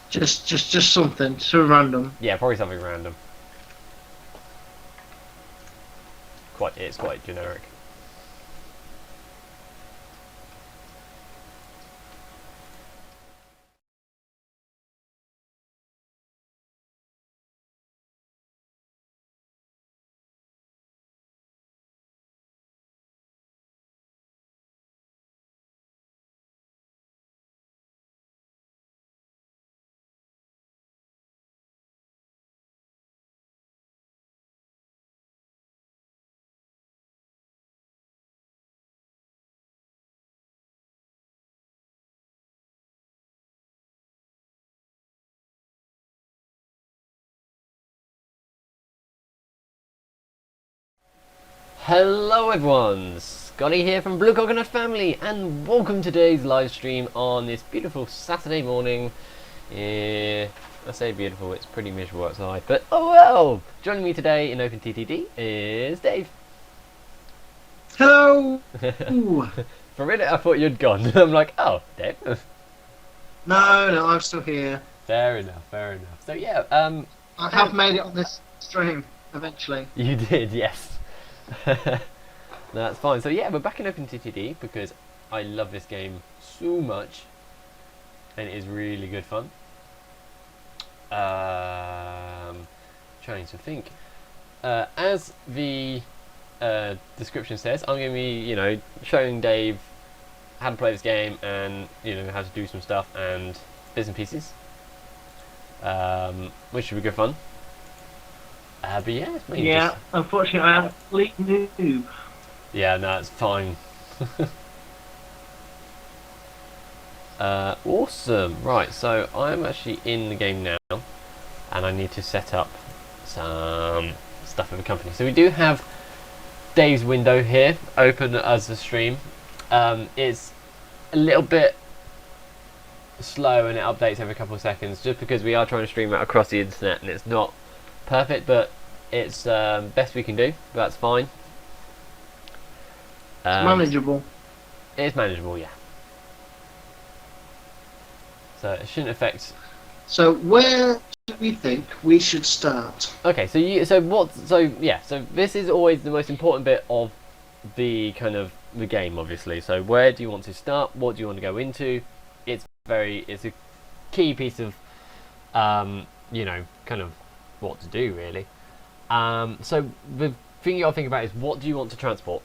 Just something so random. Yeah, probably something random. It's quite generic. Hello everyone, Skotty here from Blue Coconut Family, and welcome to today's live stream on this beautiful Saturday morning. I say beautiful, it's pretty miserable outside, but oh well! Joining me today in OpenTTD is Dave. Hello. For a minute I thought you'd gone. I'm like, oh, Dave. No, I'm still here. Fair enough. So yeah, I have made it on this stream eventually. you did, yes. No, that's fine. So yeah, we're back in OpenTTD because I love this game so much, and it is really good fun. Trying to think. As the description says, I'm going to be, showing Dave how to play this game and how to do some stuff and bits and pieces, which should be good fun. But yeah, it's mainly just... unfortunately, I am a complete noob. Yeah, no, it's fine. Awesome. Right, so I'm actually in the game now, and I need to set up some stuff in the company. So we do have Dave's window here open as the stream. It's a little bit slow and it updates every couple of seconds, just because we are trying to stream it across the internet and it's not perfect, but it's best we can do. That's fine. It's manageable. It's manageable, yeah. So it shouldn't affect. So where do we think we should start? Okay, so this is always the most important bit of the the game, obviously. So where do you want to start? What do you want to go into? It's a key piece of kind of what to do, really. So the thing you got to think about is, what do you want to transport?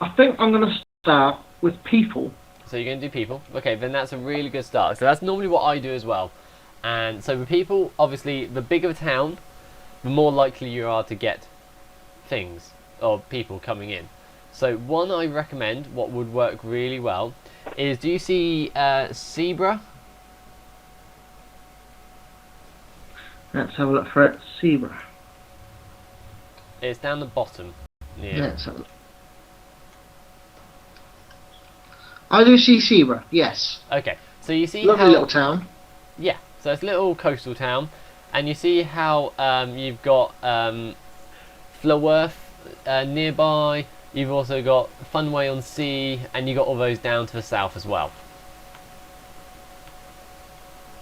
I think I'm going to start with people. So you're going to do people. Okay, then that's a really good start. So that's normally what I do as well. And so with people, obviously, the bigger the town, the more likely you are to get things or people coming in. So one I recommend, what would work really well, is, do you see zebra? Let's have a look for it. Zebra. It's down the bottom. Yeah. Let's have a look. I do see Zebra, yes. Okay, so you see Lovely how... little town. Yeah, so it's a little coastal town, and you see how you've got Flaworth nearby, you've also got Funway on Sea, and you've got all those down to the south as well.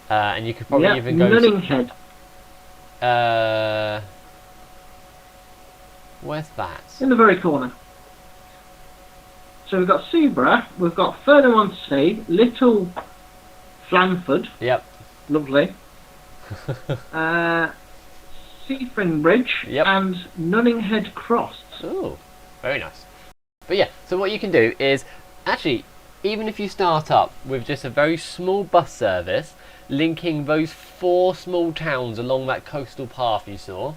And you could probably even go Nunninghead. Where's that? In the very corner. So we've got Zebra, we've got Furnham-on-Sea, Little Flanford. Yep. Lovely. Seafring Bridge. Yep. And Nunninghead Cross. Ooh, very nice. But yeah, so what you can do is, actually, even if you start up with just a very small bus service, linking those 4 small towns along that coastal path you saw.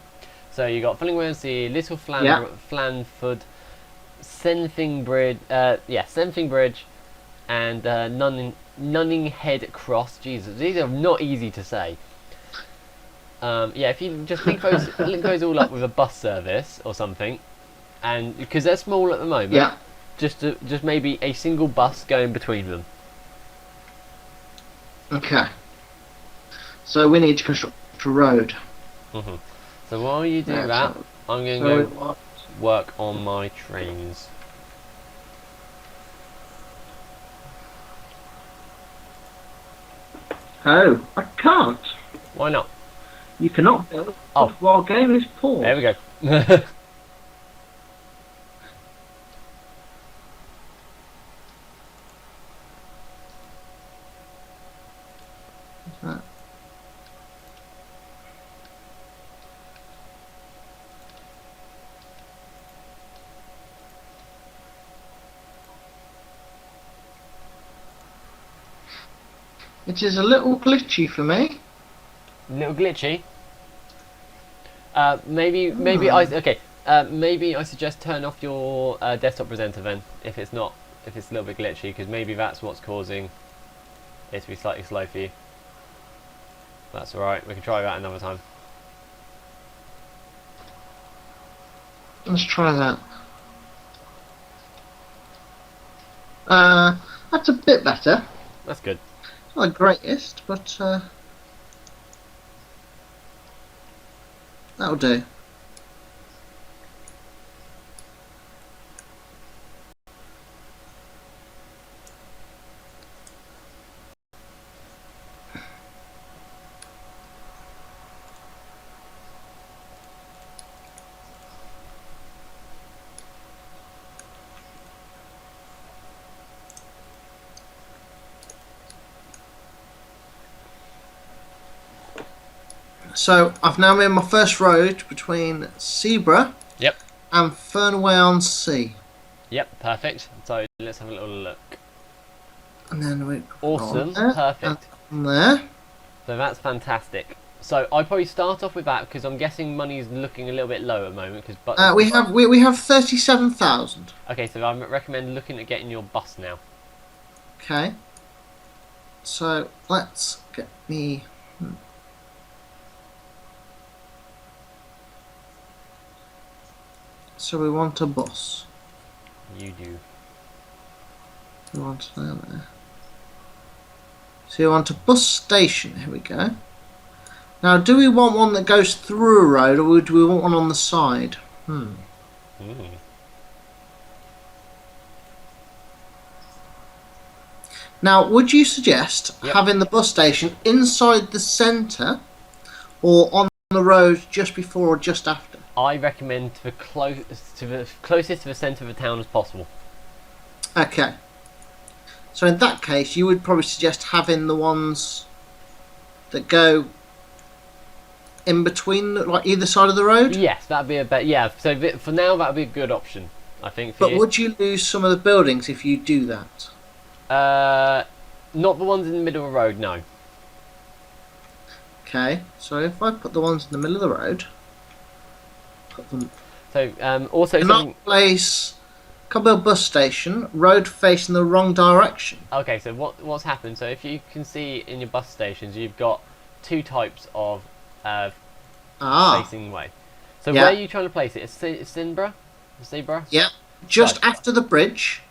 So you got Furnham-on-Sea, Little Flanford, Senfing Bridge, and Nunninghead Cross. Jesus, these are not easy to say. If you just link those all up with a bus service or something, and because they're small at the moment, just maybe a single bus going between them. Okay. So we need to construct a road. So while you do that, I'm going to go work on my trains. Oh, I can't. Why not? You cannot build Oh. while game is paused. There we go. That. It is a little glitchy for me. A little glitchy. Maybe I suggest turn off your desktop presenter then, if it's a little bit glitchy, because maybe that's what's causing it to be slightly slow for you. That's alright, we can try that another time. Let's try that. That's a bit better. That's good. Not the greatest, but that'll do. So I've now made my first road between Zebra and Fernway-on-Sea. Yep, perfect. So let's have a little look. And then we Awesome, there, perfect. and there. So that's fantastic. So I'd probably start off with that because I'm guessing money's looking a little bit low at the moment. We have 37,000. Okay, so I recommend looking at getting your bus now. Okay. So let's get me. So we want a bus. You do. We want there. So you want a bus station. Here we go. Now, do we want one that goes through a road, or do we want one on the side? Now, would you suggest having the bus station inside the centre, or on the road just before or just after? I recommend the closest to the centre of the town as possible. Okay. So in that case, you would probably suggest having the ones that go in between, like either side of the road? Yes, that'd be a better. Yeah, so for now, that'd be a good option, I think. But would you lose some of the buildings if you do that? Not the ones in the middle of the road, no. Okay, so if I put the ones in the middle of the road, put them. So also cannot place Cobble bus station, road facing the wrong direction. Okay, so what's happened? So if you can see in your bus stations, you've got two types of facing way. So where are you trying to place it? It's Zebra? Yeah, just after the bridge.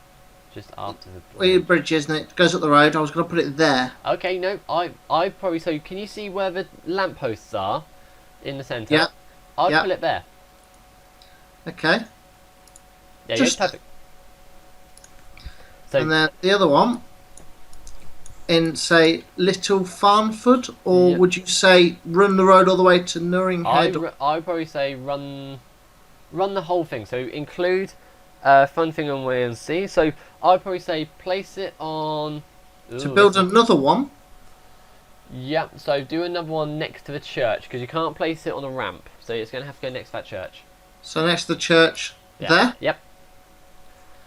Just after the bridge. Where the bridge is, and it goes up the road. I was going to put it there. Okay, no, I probably. So can you see where the lampposts are in the centre? Yeah. I'd put it there. Okay. Yeah, just perfect. So, and then the other one in, say, Little Farnford, or would you say run the road all the way to Norringhead? I'd probably say run the whole thing. So include Fernway-on-Sea. So I'd probably say place it on. To build another one. Yeah. So do another one next to the church because you can't place it on a ramp. So it's going to have to go next to that church. So next to the church there. Yep.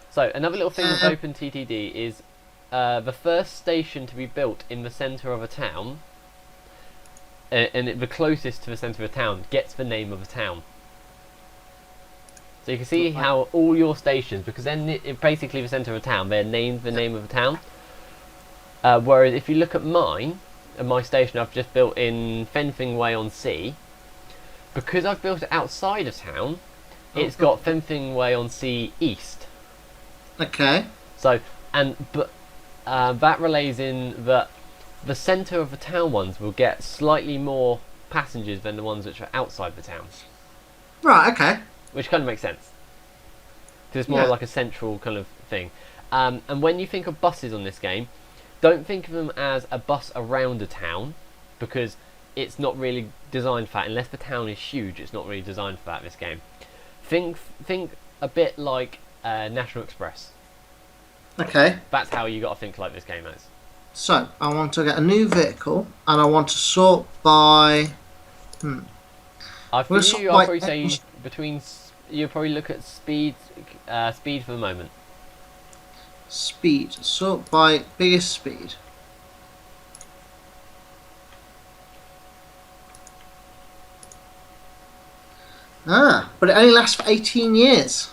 So another little thing with OpenTTD is the first station to be built in the centre of a town, and the closest to the centre of a town gets the name of a town. So you can see how all your stations, because then basically the centre of a town, they're named the name of a town. Whereas if you look at my station I've just built in Fernway-on-Sea, because I've built it outside of town, it's got Fernway-on-Sea East. Okay. So, that relays in that the centre of the town ones will get slightly more passengers than the ones which are outside the town. Right, okay. Which kind of makes sense. Because it's more like a central kind of thing. And when you think of buses on this game, don't think of them as a bus around a town, because it's not really designed for that. Unless the town is huge, it's not really designed for that, this game. Think a bit like National Express. Okay. That's how you got to think like this game is. So, I want to get a new vehicle, and I want to sort by... For We'll you, sort I'll by probably say engine. you'll probably look at speed for the moment. Speed. Sort by biggest speed. But it only lasts for 18 years.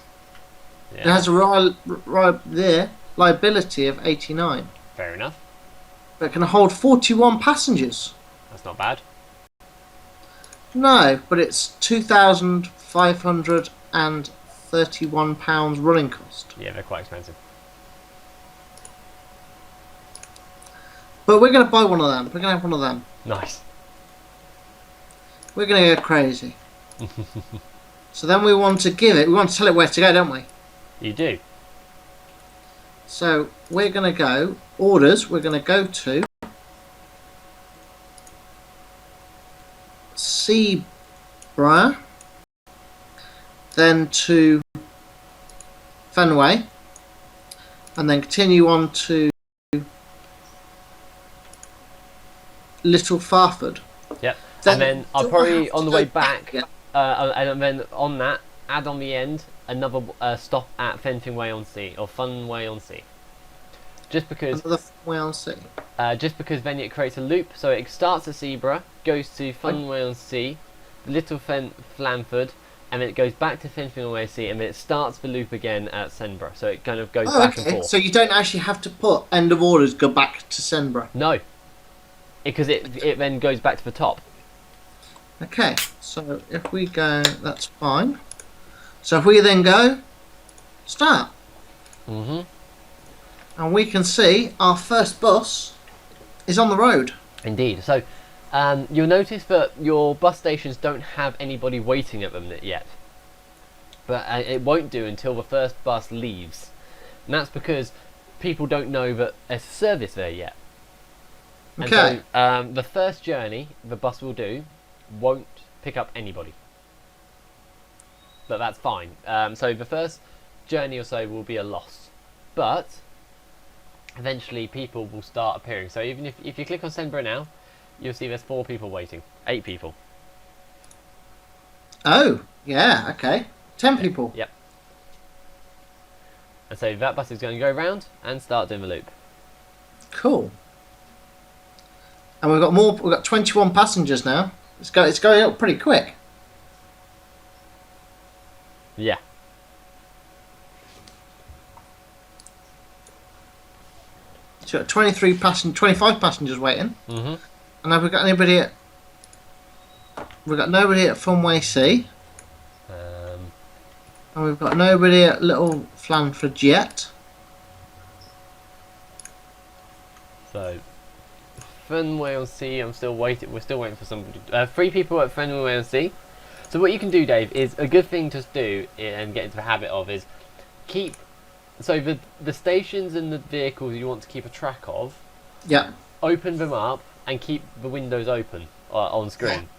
Yeah. It has a liability of 89. Fair enough. But it can hold 41 passengers. That's not bad. No, but it's £2,531 running cost. Yeah, they're quite expensive. But we're going to buy one of them. We're going to have one of them. Nice. We're going to go crazy. So then we want to give it, we want to tell it where to go, don't we? You do. So we're going to go, orders, we're going to go to Seabra, then to Fenway, and then continue on to Little Farford. Yep. And then I'll probably, on the way back, Yeah. and then on that, add on the end another stop at Fenway-on-Sea, or Funway-on-Sea. Just because Another Fenway on Sea. Just because then it creates a loop, so it starts at Seabra, goes to Funway-on-Sea, Little Flanford, and then it goes back to Fenway-on-Sea, and then it starts the loop again at Senbra. So it kind of goes back and forth. So you don't actually have to put end of orders, go back to Senbra. No, because it then goes back to the top. Okay, so if we go, that's fine. So if we then go, start. Mm-hmm. And we can see our first bus is on the road. Indeed. So you'll notice that your bus stations don't have anybody waiting at them yet. But it won't do until the first bus leaves. And that's because people don't know that there's a service there yet. Okay. And so the first journey the bus will do won't pick up anybody. But that's fine. So the first journey or so will be a loss. But eventually people will start appearing. So even if you click on Senbra now, you'll see there's 4 people waiting. 8 people. Oh, yeah, okay. 10 people. Yep. And so that bus is going to go round and start doing the loop. Cool. And we've got 21 passengers now. It's going up pretty quick. Yeah. So we've got 25 passengers waiting. Mm-hmm. And have we got anybody at... We've got nobody at Funway Sea. And we've got nobody at Little Flanford yet. So Fenway-on-Sea, I'm still waiting. We're still waiting for somebody. 3 people at Fenway-on-Sea. So what you can do, Dave, is a good thing to do and get into the habit of is keep. So the stations and the vehicles you want to keep a track of. Yeah. Open them up and keep the windows open on screen.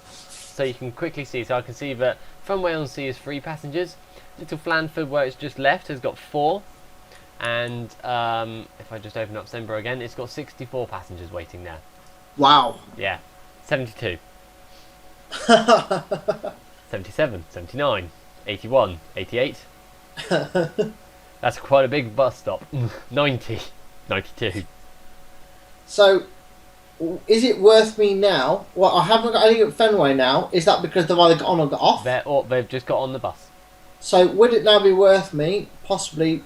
So you can quickly see. So I can see that Fenway-on-Sea is 3 passengers. Little Flanford, where it's just left, has got 4. And if I just open up Senbra again, it's got 64 passengers waiting there. Wow. Yeah. 72. 77, 79, 81, 88. That's quite a big bus stop. 90, 92. So, is it worth me now? Well, I haven't got any at Fenway now. Is that because they've either got on or got off? They've just got on the bus. So, would it now be worth me, possibly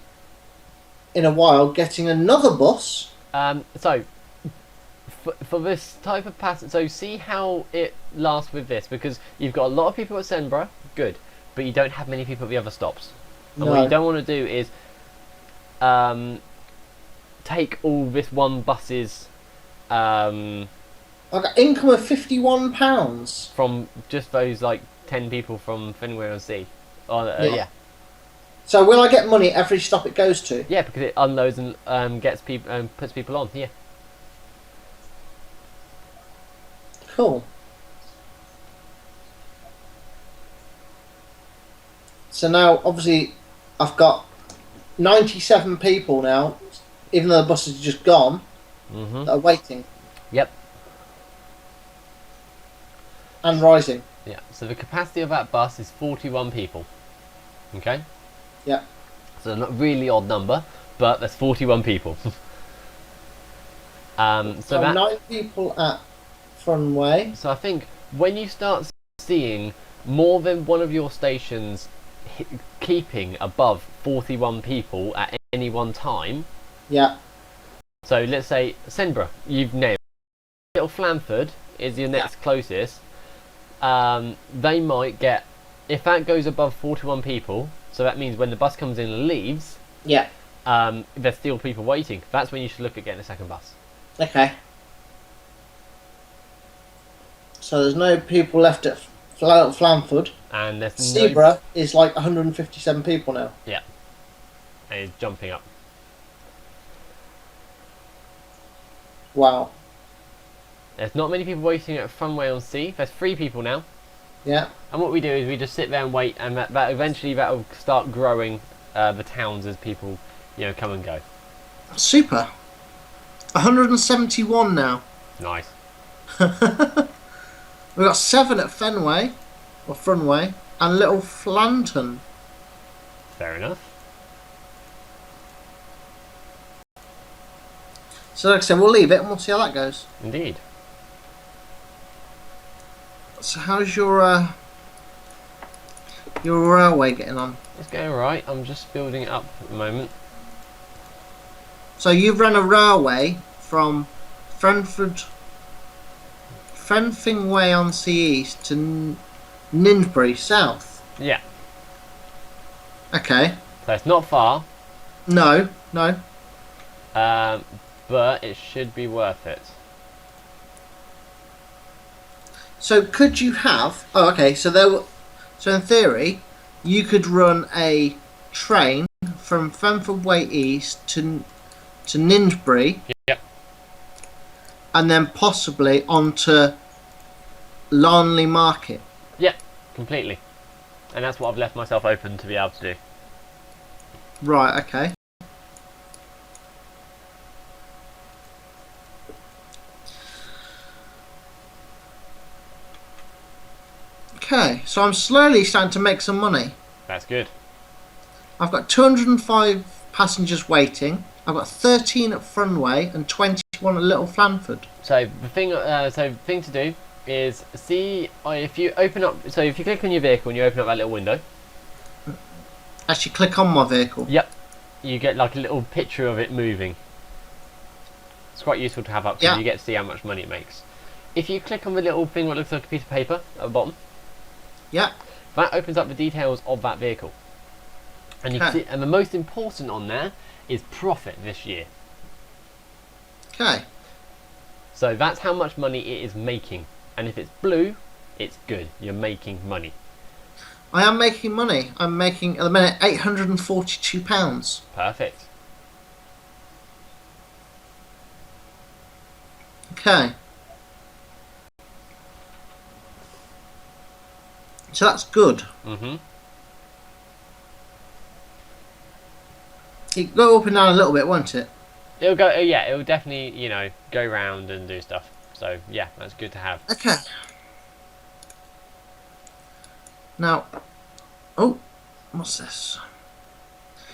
in a while, getting another bus? So, for this type of passenger, so see how it lasts with this, because you've got a lot of people at Senbra, good, but you don't have many people at the other stops. And what you don't want to do is take all this one bus's I got income of £51. from just those like 10 people from Fenway-on-Sea. Yeah. So will I get money every stop it goes to? Yeah, because it unloads and gets people puts people on. Yeah. Cool. So now, obviously, I've got 97 people now, even though the bus is just gone, that are waiting. Yep. And rising. Yeah. So the capacity of that bus is 41 people. Okay. Yeah. So not really odd number, but there's 41 people. So that 9 people at Funway. So I think when you start seeing more than one of your stations keeping above 41 people at any one time. Yeah. So let's say Senborough, you've nailed. Little Flanford is your next closest. They might get, if that goes above 41 people, so that means when the bus comes in and leaves, Yeah. there's still people waiting. That's when you should look at getting a second bus. Okay. So there's no people left at Flanford. And there's Zebra is like 157 people now. Yeah. And it's jumping up. Wow. There's not many people waiting at Funway on Sea. There's 3 people now. Yeah. And what we do is we just sit there and wait, and that eventually that will start growing the towns as people, come and go. Super. 171 now. Nice. We've got 7 at Fenway, or Funway, and Little Flanton. Fair enough. So like I said, we'll leave it and we'll see how that goes. Indeed. So how's your railway getting on? It's going alright. I'm just building it up at the moment. So you've run a railway from Frenfing Way on Sea East to Nindbury South. Yeah. Okay. So it's not far. No. But it should be worth it. So could you have? Oh, okay. So in theory, you could run a train from Fenford Way East to Nindbury. Yep. And then possibly onto Larnley Market. Yep. Completely. And that's what I've left myself open to be able to do. Right. Okay. Okay, so I'm slowly starting to make some money. That's good. I've got 205 passengers waiting. I've got 13 at Funway and 21 at Little Flanford. So the thing to do is see if you open up. So if you click on your vehicle and you open up that little window. Actually, click on my vehicle. Yep. You get like a little picture of it moving. It's quite useful to have up because you get to see how much money it makes. If you click on the little thing that looks like a piece of paper at the bottom. Yeah. That opens up the details of that vehicle. And you can see, and the most important on there is profit this year. Okay. So that's how much money it is making. And if it's blue, it's good. You're making money. I am making money. I'm making, at the minute, £842. Perfect. Okay. So that's good. Mm-hmm. It'll go up and down a little bit, won't it? It'll go. Yeah, it'll definitely, go round and do stuff. So yeah, that's good to have. Okay. Now, oh, what's this?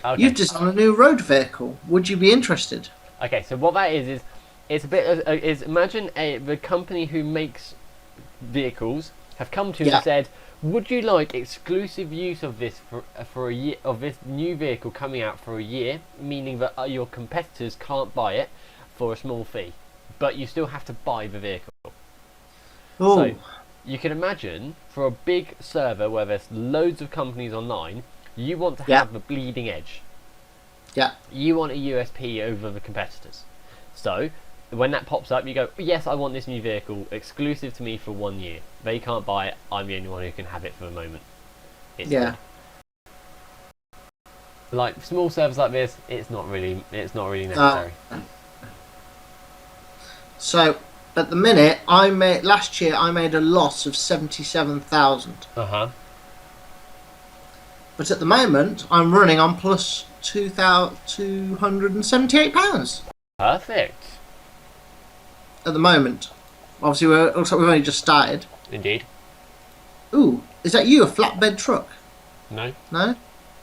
Okay. You've designed a new road vehicle. Would you be interested? Okay, so what that is it's a bit of, is imagine the company who makes vehicles have come to you and said, would you like exclusive use of this for a year, of this new vehicle coming out for a year, meaning that your competitors can't buy it for a small fee, but you still have to buy the vehicle. Oh. So you can imagine for a big server where there's loads of companies online, you want to have the bleeding edge. Yeah. You want a USP over the competitors. So when that pops up, you go, yes, I want this new vehicle exclusive to me for 1 year. They can't buy it. I'm the only one who can have it for the moment. It's good. like small servers like this, it's not really necessary. So at the minute, I made last year I made a loss of 77,000. But at the moment, I'm running on plus £278 Perfect. at the moment. Obviously, it looks like we've only just started. Indeed. Ooh, is that you? A flatbed truck? No. No?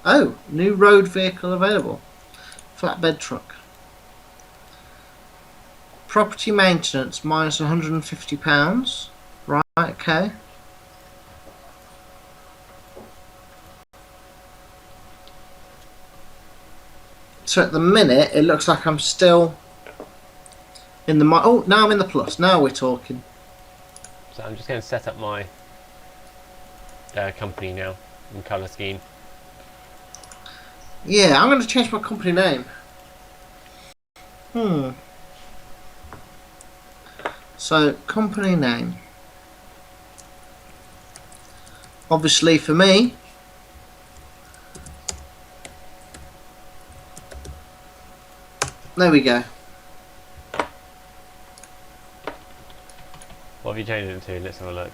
Oh, new road vehicle available. Flatbed truck. Property maintenance minus £150. Right, okay. So at the minute, it looks like I'm still in the... Oh, now I'm in the plus. Now we're talking. So I'm just going to set up my company now in colour scheme. Yeah, I'm going to change my company name. So, company name. Obviously for me, there we go. What have you changed it to? Let's have a look.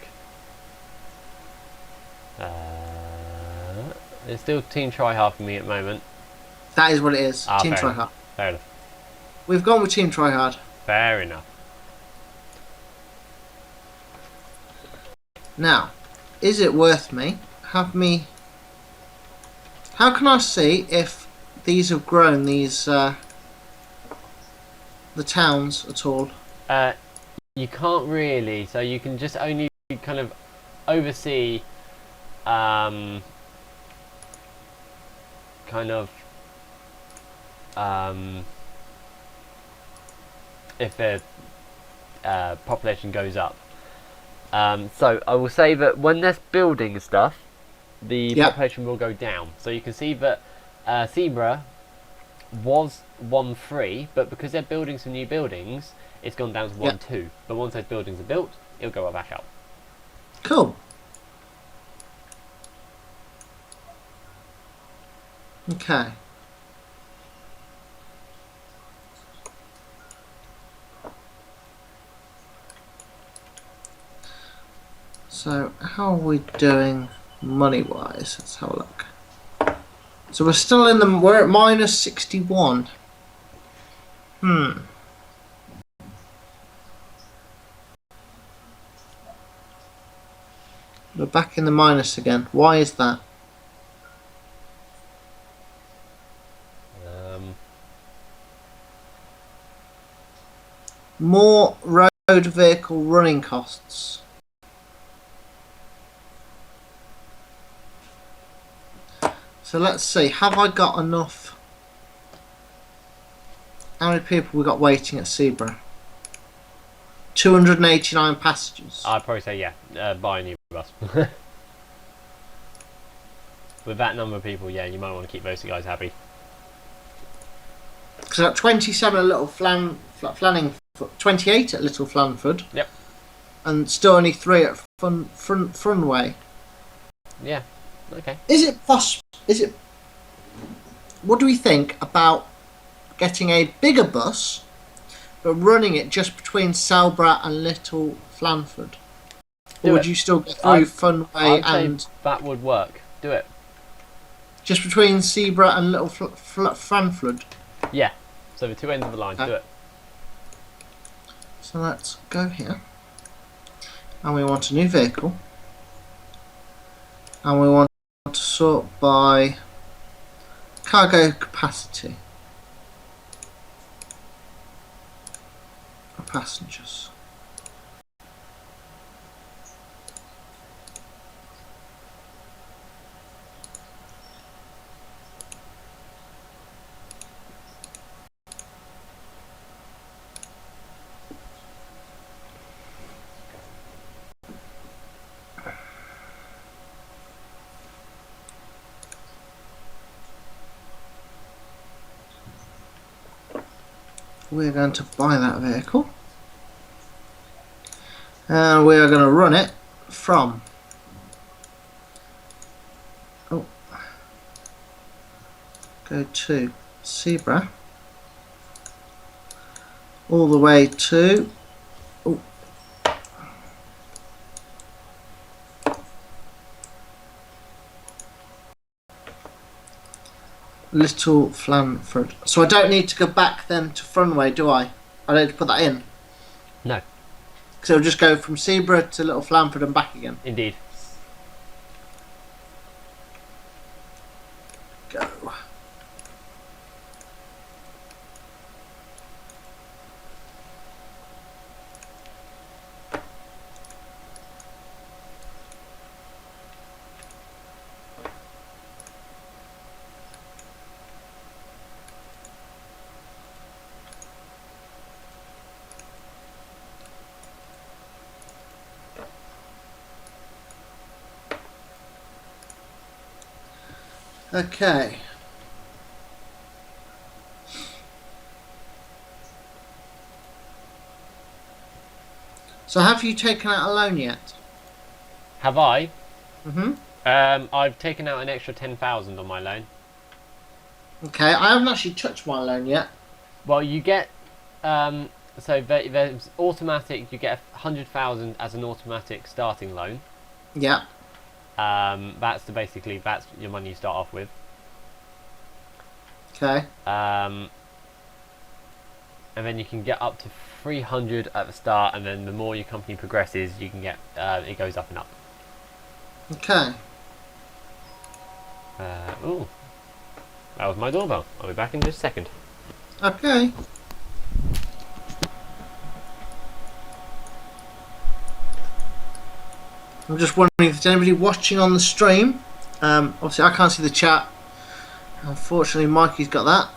It's still Team Try Hard for me at the moment. That is what it is. Team fair Try enough. Hard. Fair enough. We've gone with Team Try Hard. Fair enough. Now, is it worth me? How can I see if these have grown, these the towns at all? You can't really, so you can just only kind of oversee kind of if the population goes up. So I will say that when there's building stuff, the population will go down. So you can see that Zebra was 1-3, but because they're building some new buildings, it's gone down to 1-2. But once those buildings are built, it'll go back up. Cool. Okay. So, how are we doing money-wise? Let's have a look. So we're still in the... We're at minus 61. We're back in the minus again. Why is that? More road vehicle running costs. So let's see, have I got enough? How many people we got waiting at Zebra? 289 passengers. I'd probably say buy a new bus. With that number of people, yeah, you might want to keep most of the guys happy. Because I got 27 at Little 28 at Little Flanford. Yep. And still only 3 at Funway. Yeah. Okay. Is it possible? What do we think about getting a bigger bus, but running it just between Selbra and Little Flanford? Or would you still get through Funway and... that would work. Do it. Just between Zebra and Little Flanford? Yeah. So the two ends of the line. Do it. So let's go here. And we want a new vehicle. And we want to sort by cargo capacity of passengers. We're going to buy that vehicle and we are going to run it from go to Zebra, all the way to Little Flanford. So I don't need to go back then to Frunway, do I? I don't need to put that in. No. So it'll just go from Zebra to Little Flanford and back again. Indeed. Go. Okay. So have you taken out a loan yet? Have I? Mm-hmm. I've taken out an extra 10,000 on my loan. Okay, I haven't actually touched my loan yet. Well, you get so there's automatic. You get 100,000 as an automatic starting loan. Yeah. That's your money you start off with. Okay. And then you can get up to 300 at the start, and then the more your company progresses, you can get it goes up and up. Okay. Ooh, that was my doorbell. I'll be back in just a second. Okay. I'm just wondering if there's anybody watching on the stream. Obviously, I can't see the chat. Unfortunately, Mikey's got that.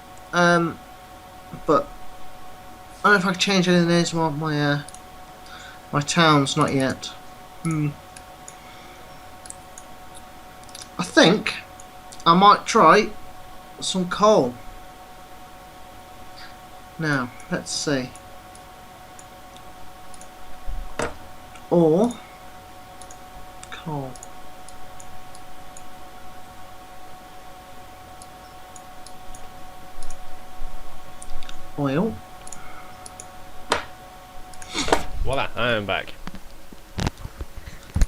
But I don't know if I can change any of the names of my towns. Not yet. I think I might try some coal. Now, let's see. Or coal. Oil. Voila, I am back.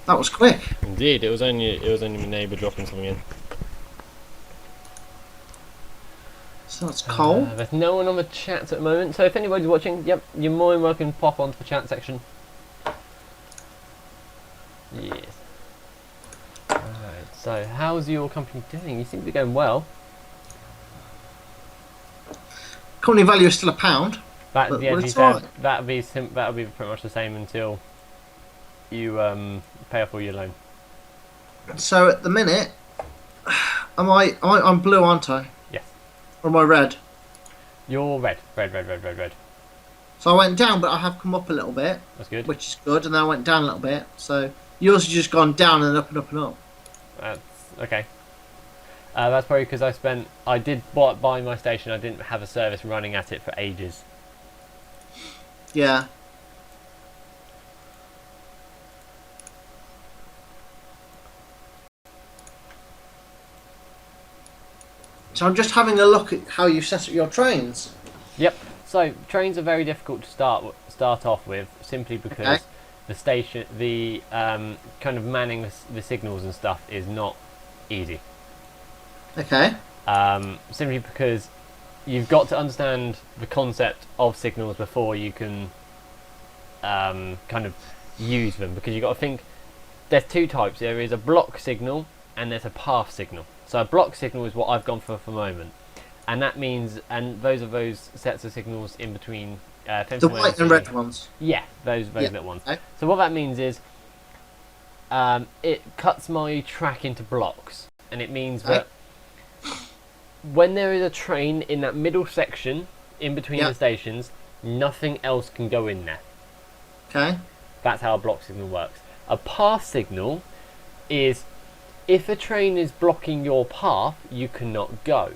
That was quick. Indeed, it was only my neighbour dropping something in. So that's coal. There's no one on the chat at the moment, so if anybody's watching, yep, you're more than welcome to pop onto the chat section. Yes. Alright, so how's your company doing? You seem to be going well. Company value is still £1. That But yeah, to be it's fair, alright. that'd be pretty much the same until you pay off all your loan. So at the minute, I'm blue, aren't I? Yes. Or am I red? You're red. So I went down, but I have come up a little bit, That's good. which is good, and then I went down a little bit. So yours has just gone down and up and up and up. That's okay. That's probably because I did buy my station. I didn't have a service running at it for ages. Yeah. So I'm just having a look at how you set up your trains. Yep. So trains are very difficult to start off with, simply because the kind of manning the signals and stuff is not easy. Okay. Simply because you've got to understand the concept of signals before you can kind of use them, because you've got to think there's two types. There is a block signal and there's a path signal. So a block signal is what I've gone for the moment, and that means, and those are those sets of signals in between The white and red ones. yeah, those little ones. Okay. So what that means is it cuts my track into blocks, and it means that when there is a train in that middle section in between the stations, nothing else can go in there. Okay. That's how a block signal works. A path signal is if a train is blocking your path, you cannot go.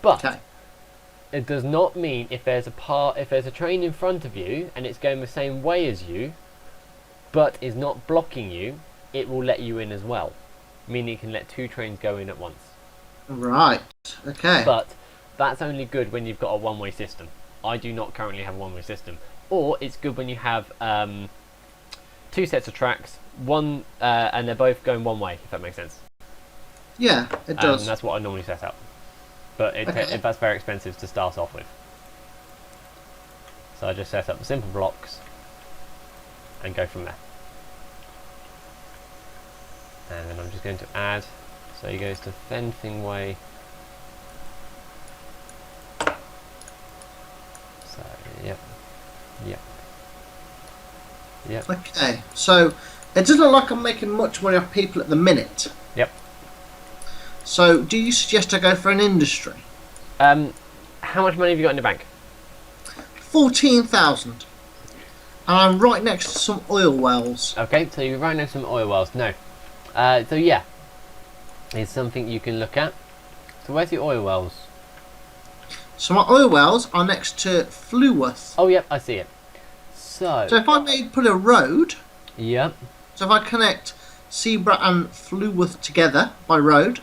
But it does not mean if there's a train in front of you and it's going the same way as you, but is not blocking you, it will let you in as well. Meaning it can let two trains go in at once. Right. Okay. But that's only good when you've got a one-way system. I do not currently have a one-way system. Or it's good when you have two sets of tracks, one and they're both going one way, if that makes sense. Yeah, it does. That's what I normally set up. But that's very expensive to start off with. So I just set up the simple blocks and go from there. And then I'm just going to add, so he goes to fencing way. So, yep. Okay, so it doesn't look like I'm making much money off people at the minute. Yep. So, do you suggest I go for an industry? How much money have you got in the bank? 14,000. And I'm right next to some oil wells. Okay, so you're right next to some oil wells. No. So yeah, it's something you can look at. So where's the oil wells? So my oil wells are next to Fluworth. Oh, yep, I see it. So if I may put a road. Yep. So if I connect Seabra and Fluworth together by road.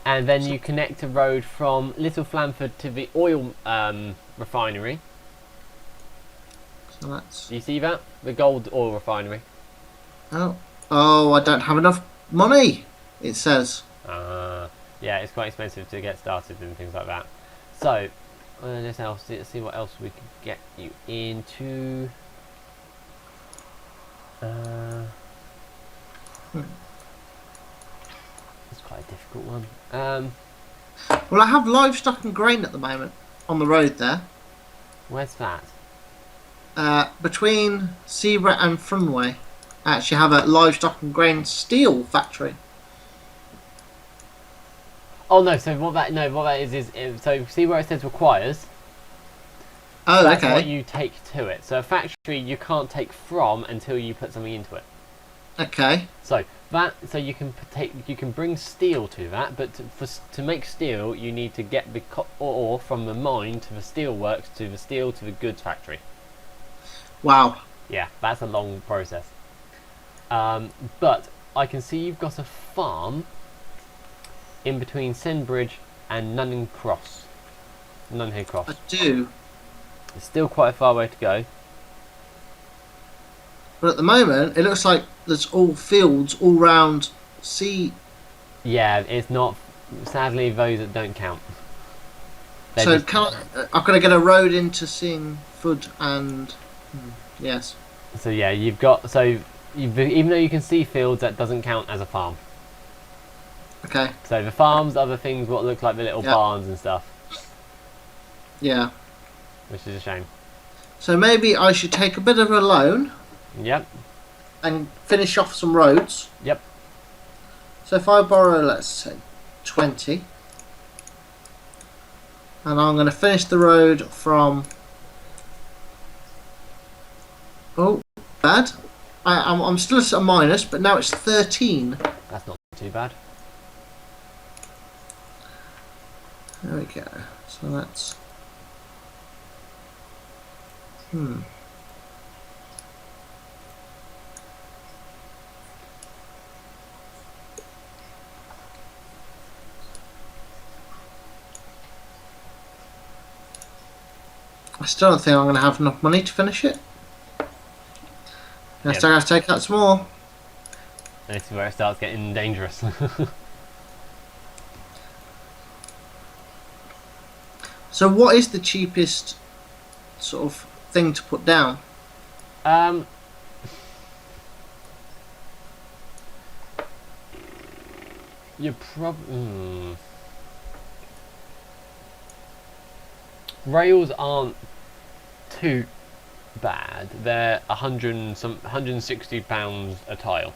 And then you connect a road from Little Flamford to the oil refinery. So that's. Do you see that? The gold oil refinery. Oh, I don't have enough money. It says. Yeah, it's quite expensive to get started and things like that. So, let's see what else we can get you into. It's quite a difficult one. Well, I have livestock and grain at the moment on the road there. Where's that? Between Seabra and Frunway, I actually have a livestock and grain steel factory. Oh no! So what that is so see where it says requires. Oh, that's okay. What you take to it. So a factory you can't take from until you put something into it. Okay. So you can bring steel to that, but to make steel you need to get the ore from the mine to the steel works to the steel to the goods factory. Wow. Yeah, that's a long process. But I can see you've got a farm in between Senbridge and Nunhead Cross. I do. It's still quite a far way to go. But at the moment, it looks like there's all fields all round sea. Yeah, it's not. Sadly, those that don't count. So I've got to get a road into seeing Food and yes. So yeah, even though you can see fields, that doesn't count as a farm. Okay. So the farms are the things what look like the little barns and stuff. Yeah. Which is a shame. So maybe I should take a bit of a loan. Yep. And finish off some roads. Yep. So if I borrow, let's say, 20. And I'm going to finish the road from... Oh, bad. I'm still at a minus, but now it's 13. That's not too bad. There we go. So that's... I still don't think I'm going to have enough money to finish it. I still have to take out some more. And this is where it starts getting dangerous. So what is the cheapest sort of thing to put down? You're probably... Rails aren't too bad. They're £160 a tile.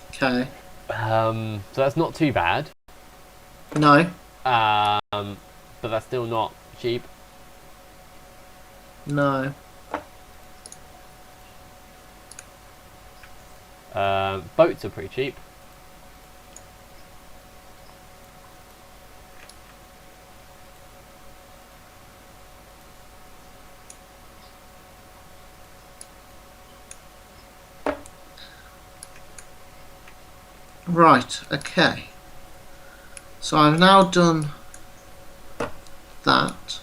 Okay. So that's not too bad. No. But that's still not cheap. No. Boats are pretty cheap. Right, okay. So I've now done that.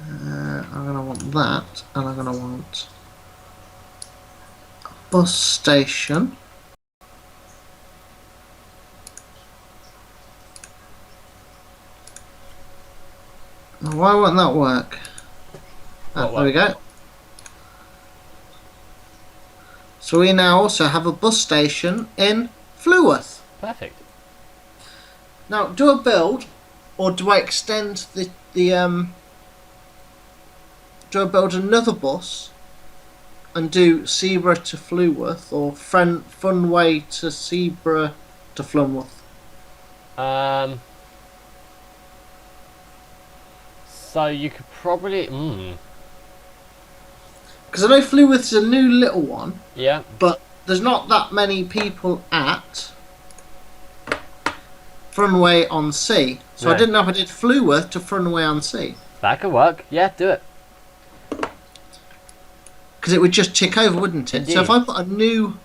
I'm going to want that, and I'm going to want a bus station. Now, why won't that work? Ah, there we go. So we now also have a bus station in Fleurworth. Perfect. Now, do I build, or do I extend the do I build another bus and do Seaborough to Fleurworth, or Funway to Seaborough to Flunworth? So you could probably. Because I know Fleurworth's a new little one. Yeah. But there's not that many people at Funway on Sea. So No. I didn't know if I did Fleurworth to Funway on Sea. That could work. Yeah, do it. Because it would just tick over, wouldn't it? Indeed. So if I put a new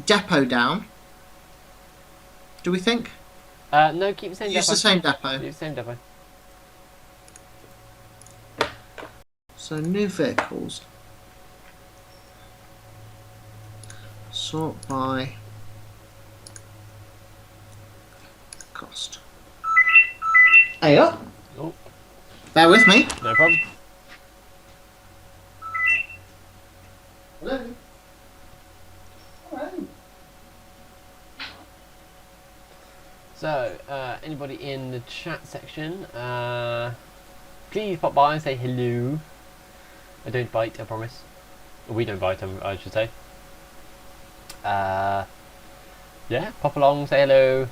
depot down, do we think? No, keep the same Use depot. the same depot. Use the same depot. So new vehicles. Sort by cost. There you go. Oh, Bear with me. no problem. Hello. Hello. So, anybody in the chat section, please pop by and say hello. I don't bite, I promise. We don't bite, I should say. Yeah, pop along, say hello.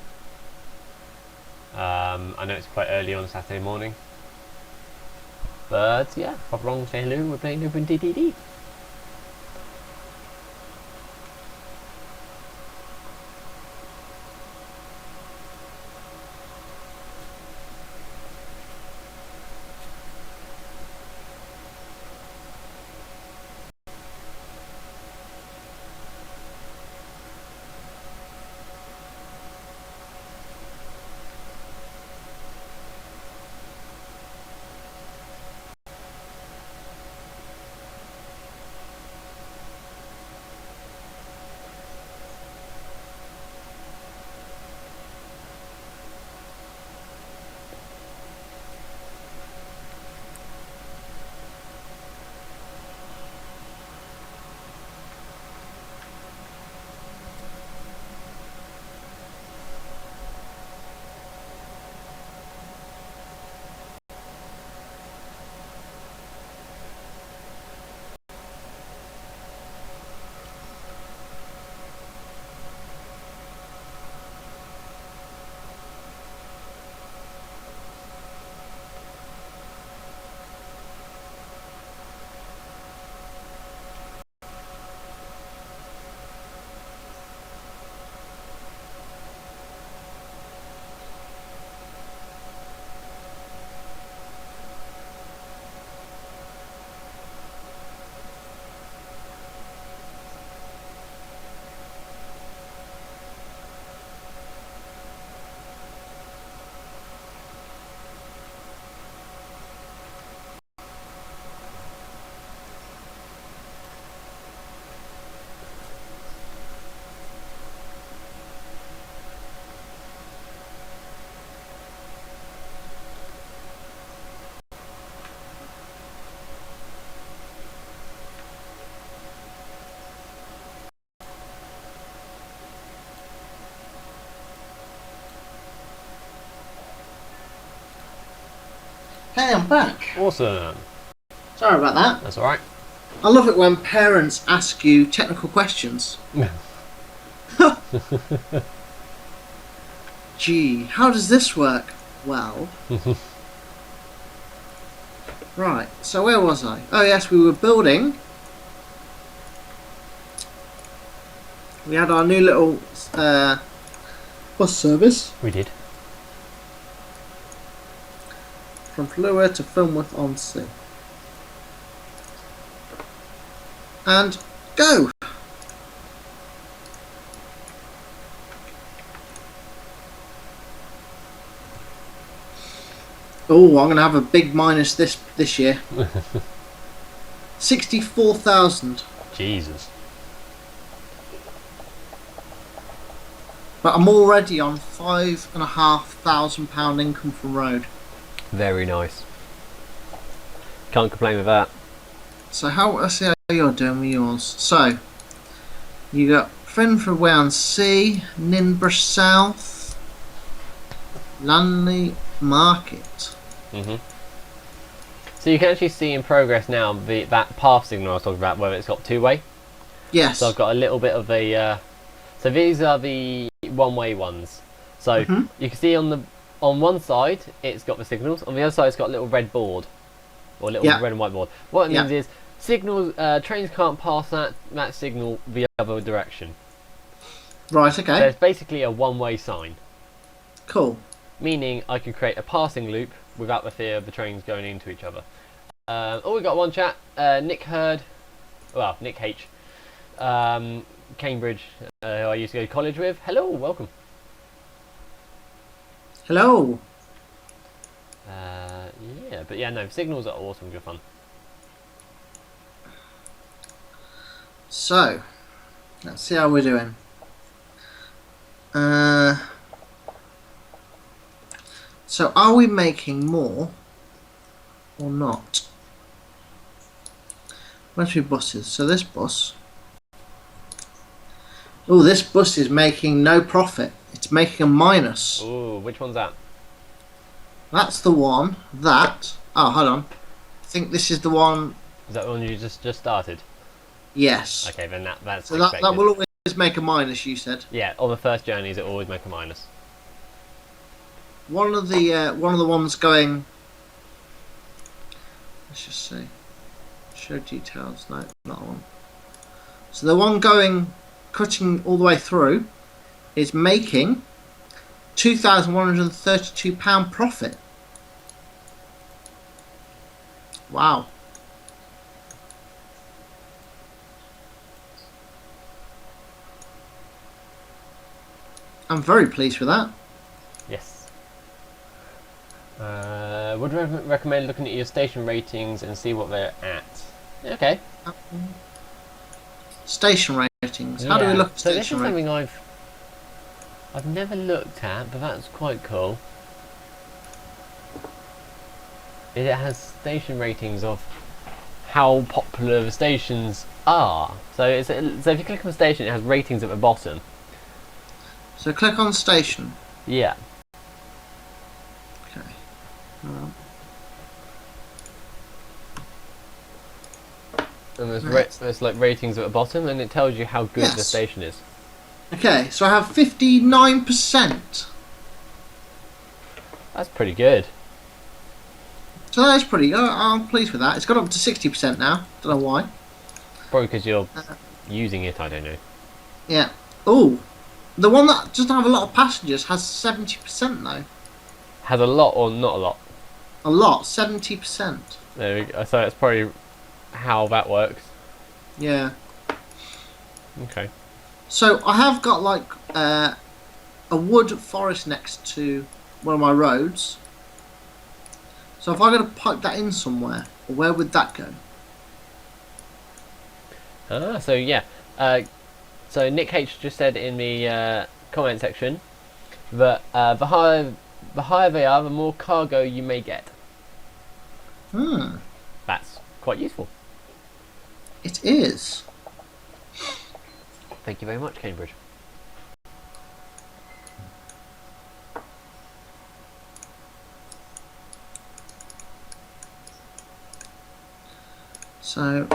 I know it's quite early on a Saturday morning. But yeah, pop along, say hello, we're playing OpenTTD. Hey, I'm back. Awesome. Sorry about that. That's alright. I love it when parents ask you technical questions. Gee, how does this work? Well... Right, so where was I? Oh yes, we were building. We had our new little bus service. We did. From Fleurworth to Funworth on Sea. And go! Oh, I'm going to have a big minus this year. 64,000. Jesus. But I'm already on £5,500 income from road. Very nice. Can't complain with that. So let's see how you're doing with yours. So you got Frinford on Sea, Ninborough South, Lanley Market. So you can actually see in progress now that path signal I was talking about, whether it's got two-way. Yes. So I've got a little bit of a. So these are the one-way ones. So you can see on one side it's got the signals, on the other side it's got a little red board, or a little red and white board. What it means is signals, trains can't pass that signal the other direction. Right. Okay. So it's basically a one-way sign. Cool. Meaning I can create a passing loop without the fear of the trains going into each other. We got one chat. Nick H. Cambridge, who I used to go to college with. Hello, welcome. Hello. Yeah, but yeah, no, signals are awesome, good fun. So let's see how we're doing. So are we making more or not? Where's my buses? So this bus. Oh, this bus is making no profit. It's making a minus. Ooh, which one's that? That's the one. That. Oh, hold on. I think this is the one. Is that the one you just started? Yes. Okay, then that's So expected. that will always make a minus, you said. Yeah, on the first journeys it always make a minus. One of the ones going. Let's just see. Show details. No, not one. So the one cutting all the way through is making £2,132 profit. Wow. I'm very pleased with that. Yes. Would recommend looking at your station ratings and see what they're at. Okay. Station ratings. How do we look at so station this is ratings? something I've never looked at, but that's quite cool. It has station ratings of how popular the stations are. So if you click on the station, it has ratings at the bottom. So click on station. Yeah. Okay. And there's like ratings at the bottom, and it tells you how good the station is. Okay, so I have 59%. That's pretty good. So that's pretty good. I'm pleased with that. It's got up to 60% now. Don't know why. Probably because you're using it, I don't know. Yeah. Oh, the one that doesn't have a lot of passengers has 70% though. Has a lot or not a lot? A lot, 70%. There we go. So that's probably how that works. Yeah. Okay. So I have got like a wood forest next to one of my roads. So if I got to pipe that in somewhere, where would that go? So yeah. So Nick H just said in the comment section that the higher they are, the more cargo you may get. That's quite useful. It is. Thank you very much, Cambridge. So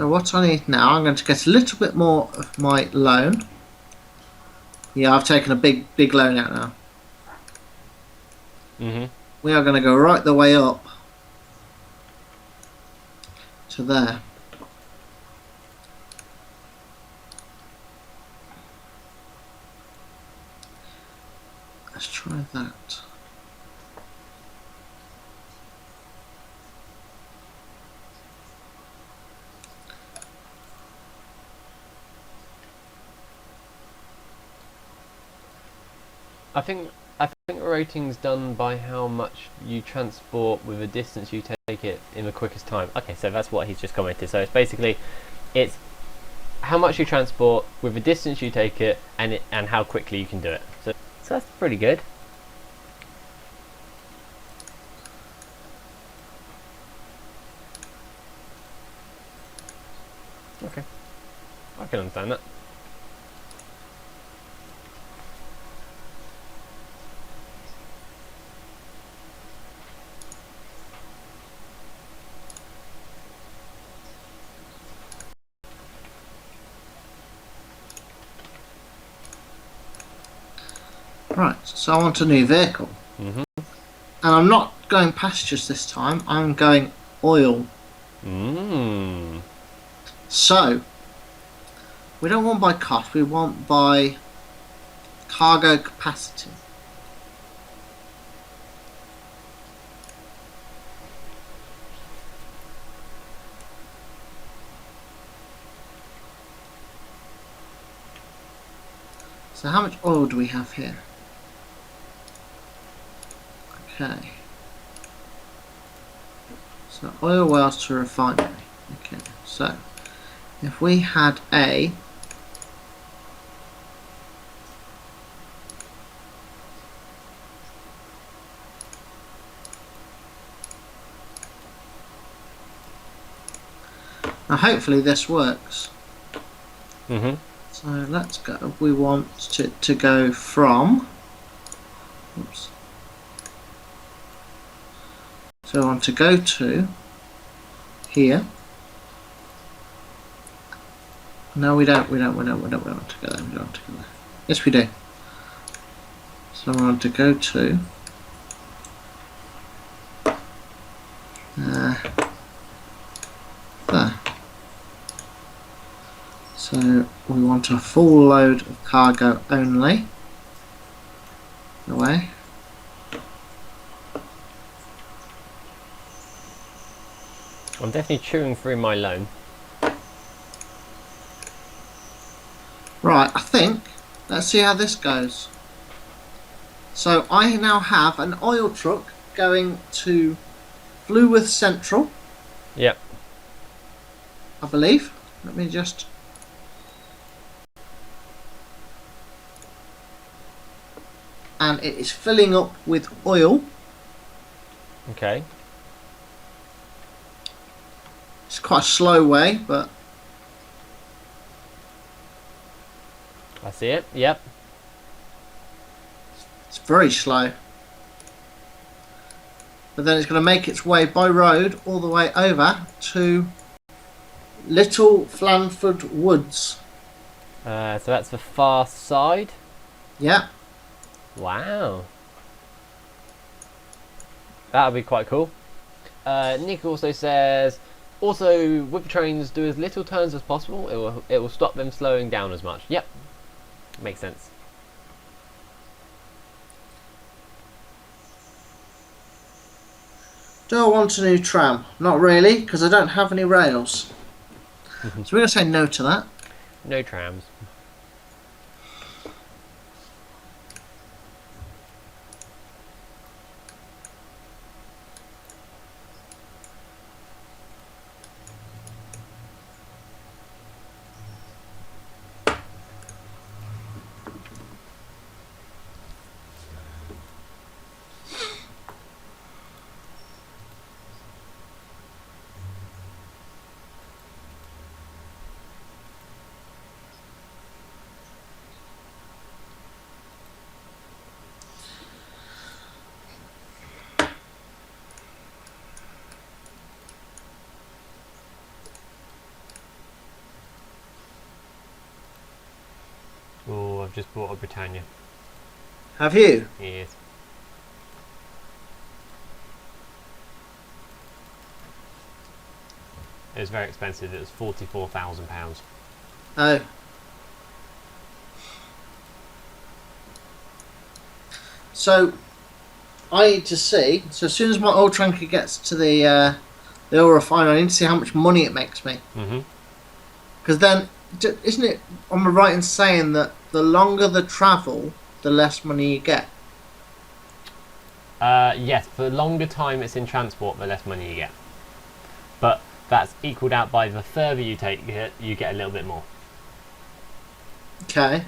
what I need now, I'm going to get a little bit more of my loan. Yeah, I've taken a big loan out now. We are going to go right the way up to there. let's try that. I think the rating's done by how much you transport with the distance you take it in the quickest time. Okay, so that's what he's just commented. So it's basically, it's how much you transport with the distance you take it, and how quickly you can do it. So that's pretty good. Okay, I can understand that. Right, so I want a new vehicle. Mhm. And I'm not going pastures this time, I'm going oil. Mmm. So, we don't want by cost, we want by cargo capacity. So how much oil do we have here? Okay. So oil wells to refinery. Okay, so if we had a now hopefully this works. Mhm. So let's go. We want to go from. Oops. So I want to go to here. No, we don't. We don't want to go there. We don't want to go there. Yes, we do. So I want to go to. There. So we want a full load of cargo only. Away. I'm definitely chewing through my loan. Right, I think. Let's see how this goes. So I now have an oil truck going to Blueworth Central. Yep. I believe. Let me just. And it is filling up with oil. Okay. It's quite a slow way, but I see it. Yep. it's very slow. But then it's going to make its way by road all the way over to Little Flanford Woods. So that's the far side. Yeah. Wow. That would be quite cool. Nick also says, also with trains, do as little turns as possible. It will stop them slowing down as much. Yep. Makes sense. Do I want a new tram? Not really, because I don't have any rails. So we're going to say no to that. No trams. Oh, I've just bought a Britannia. Have you? Yes. It was very expensive. It was £44,000. Oh. So I need to see. So as soon as my oil tanker gets to the oil refinery, I need to see how much money it makes me. Mhm. Because then, isn't it? Am I right in saying that the longer the travel, the less money you get? Yes, for the longer time it's in transport, the less money you get. But that's equaled out by the further you take it, you get a little bit more. Okay.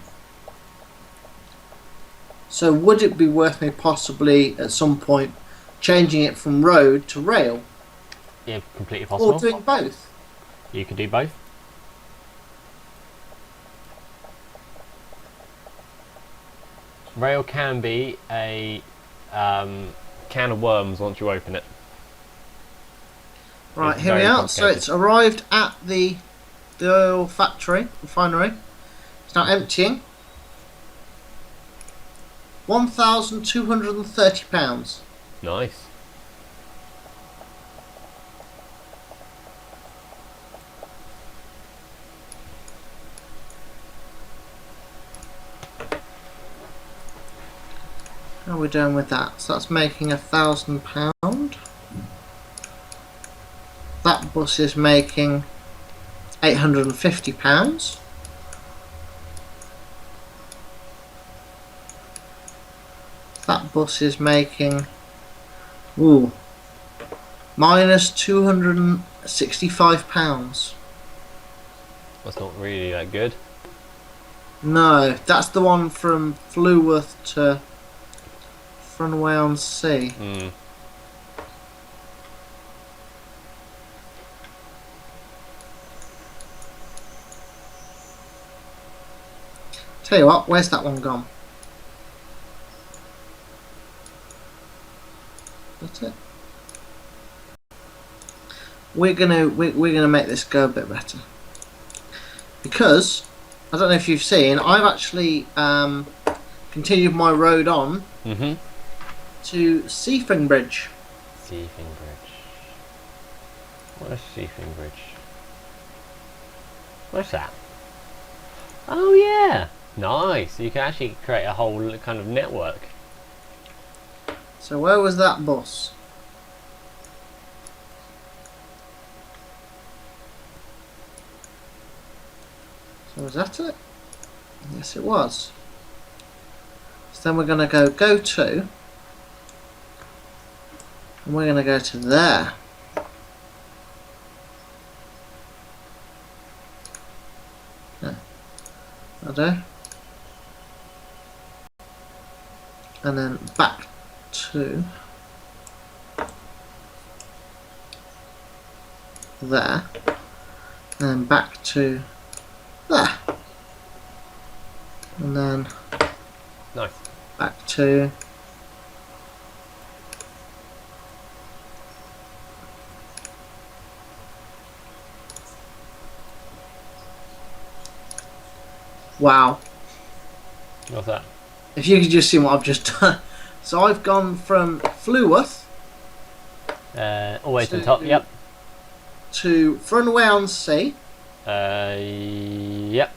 So would it be worth me possibly at some point changing it from road to rail, Yeah, completely or possible. doing both? You could do both. Rail can be a can of worms once you open it. Right, It's here we very are. So complicated. it's arrived at the oil factory, refinery. It's now emptying. £1,230. Nice. How are we doing with that? So that's making £1,000. That bus is making £850. That bus is making minus £265. That's not really that good. No, that's the one from Fleurworth to Frunway-on-Sea. Hmm. Tell you what, where's that one gone? That's it. We're gonna make this go a bit better, because I don't know if you've seen, I've actually continued my road on Mhm. to Seafing Bridge. Seafing Bridge. What is Seafing Bridge? What's that? Oh yeah. Nice. You can actually create a whole kind of network. So where was that bus? So was that it? Yes, it was. So then we're going to go to, and we're going to go to there. Yeah. That'll do. And then back to there. And then back to there. And then Nice. back to wow. What's that? If you could just see what I've just done. So I've gone from Fleurworth Always to the top. Yep. to Frunway-on-Sea, Yep.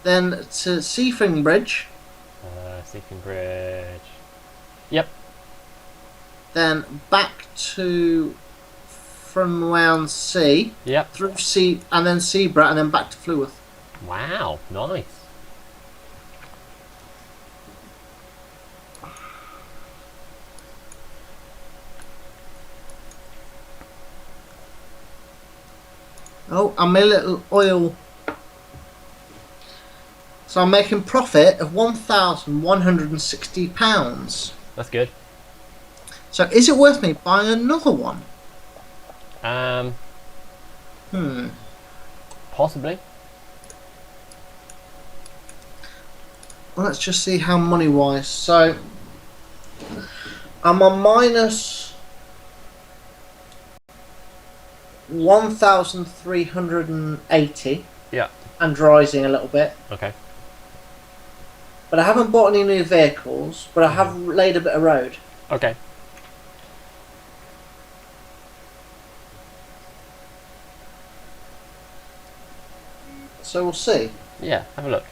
then to Seafing Bridge, Seafing Bridge. Yep. then back to Frunway-on-Sea, Yep. through Sea, and then Seabra, and then back to Fleurworth. Wow. Nice. Oh, I'm a little oil. So I'm making profit of £1,160. That's good. So is it worth me buying another one? Possibly. Well, let's just see how money wise. So I'm on minus 1,380 Yeah. and rising a little bit. Okay. But I haven't bought any new vehicles, but I have laid a bit of road. Okay. So we'll see. Yeah. Have a look.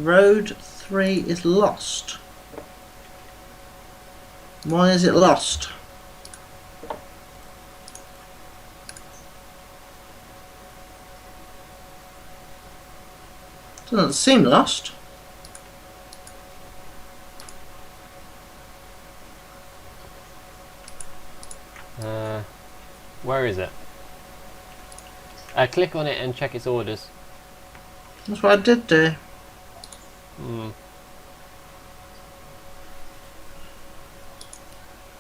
Road 3 is lost. Why is it lost? Doesn't seem lost. Where is it? Click on it and check its orders. That's what I did do. Mm.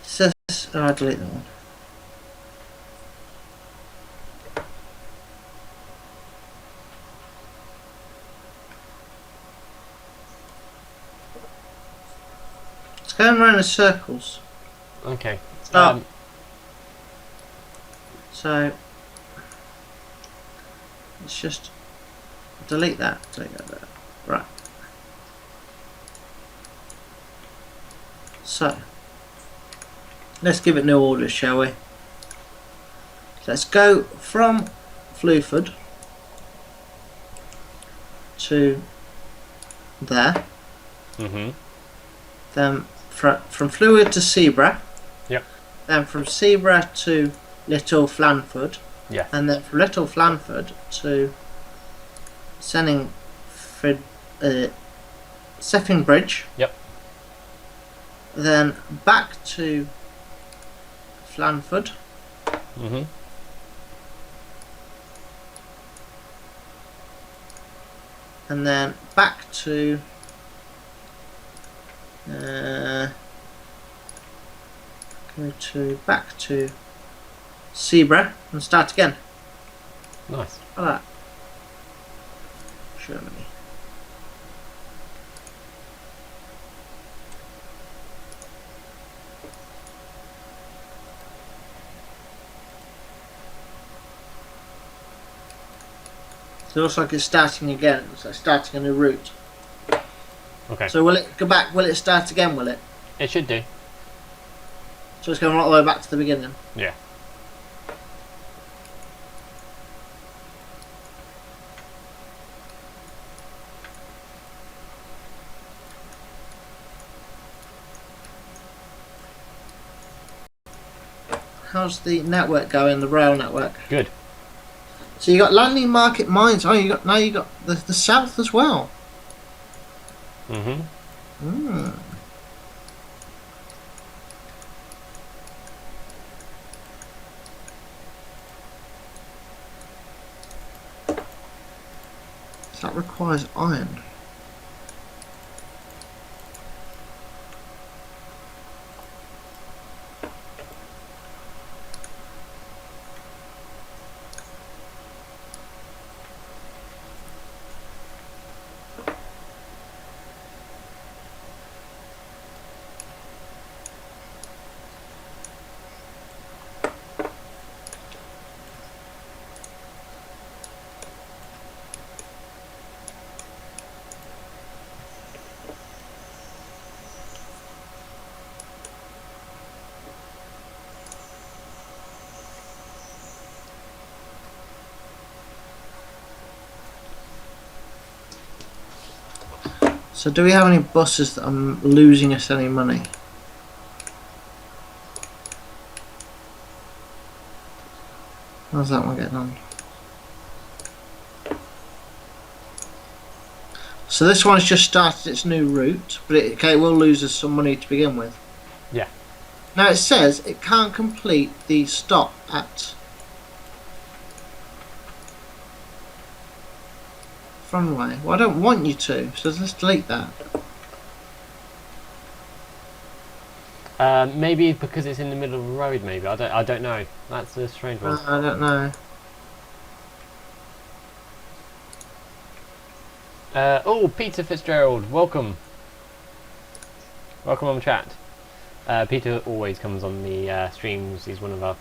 It says, oh, I delete that one. It's going around in circles. Okay. Stop. So let's just delete that. Delete that. Right. So let's give it new orders, shall we? Let's go from Fluford to there. Then from Fleward to Seabra. Yep. Then from Seabra to Little Flanford. Yeah. And then from Little Flanford to Seffing Bridge. Yep. Then back to Flanford. And then back to back to Seabra and start again. Nice. Like that. Germany. So it looks like it's starting again. It's like starting a new route. Okay. So will it go back? Will it start again? Will it? It should do. So it's going all the way back to the beginning. Yeah. How's the network going? The rail network. Good. So you got Landing Market Mines. Oh, you got the south as well. Mm. That requires iron. So do we have any buses that are losing us any money? How's that one getting on? So this one's just started its new route, but it will lose us some money to begin with. Yeah. Now it says it can't complete the stop at Runway. Well, I don't want you to, so let's delete that. Maybe because it's in the middle of the road. Maybe I don't know. That's a strange one. I don't know. Oh, Peter Fitzgerald, welcome. Welcome on chat. Peter always comes on the streams. He's one of our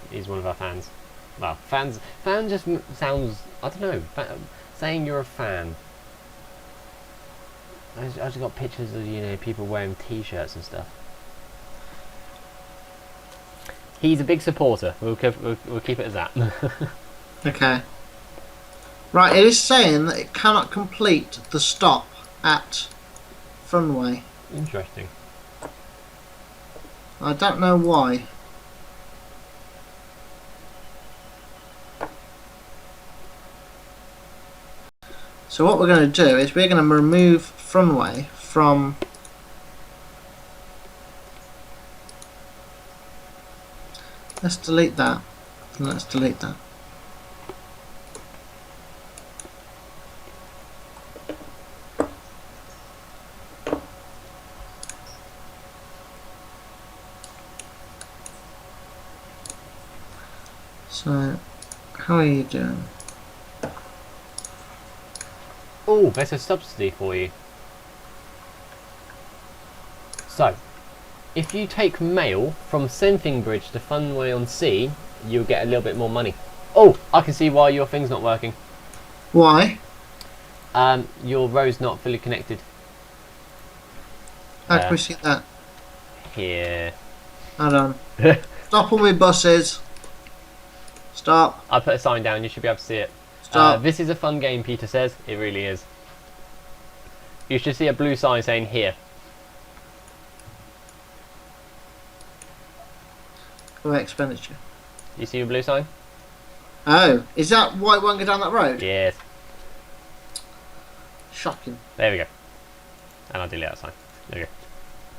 fans. Well, fan just sounds, I don't know. Saying you're a fan. I just got pictures of people wearing T-shirts and stuff. He's a big supporter. We'll keep it as that. Okay. Right, it is saying that it cannot complete the stop at Funway. Interesting. I don't know why. So what we're going to do is we're going to remove Funway from... Let's delete that. And let's delete that. So, how are you doing? Oh, there's a subsidy for you. So, if you take mail from Scenting Bridge to Funway on Sea, you'll get a little bit more money. Oh, I can see why your thing's not working. Why? Your row's not fully connected. How can we see that? Here. Hold on. Stop all my buses. Stop. I put a sign down, you should be able to see it. Stop. This is a fun game, Peter says. It really is. You should see a blue sign saying here. For expenditure. You see a blue sign? Oh, is that why it won't go down that road? Yes. Shocking. There we go. And I'll delete that sign. There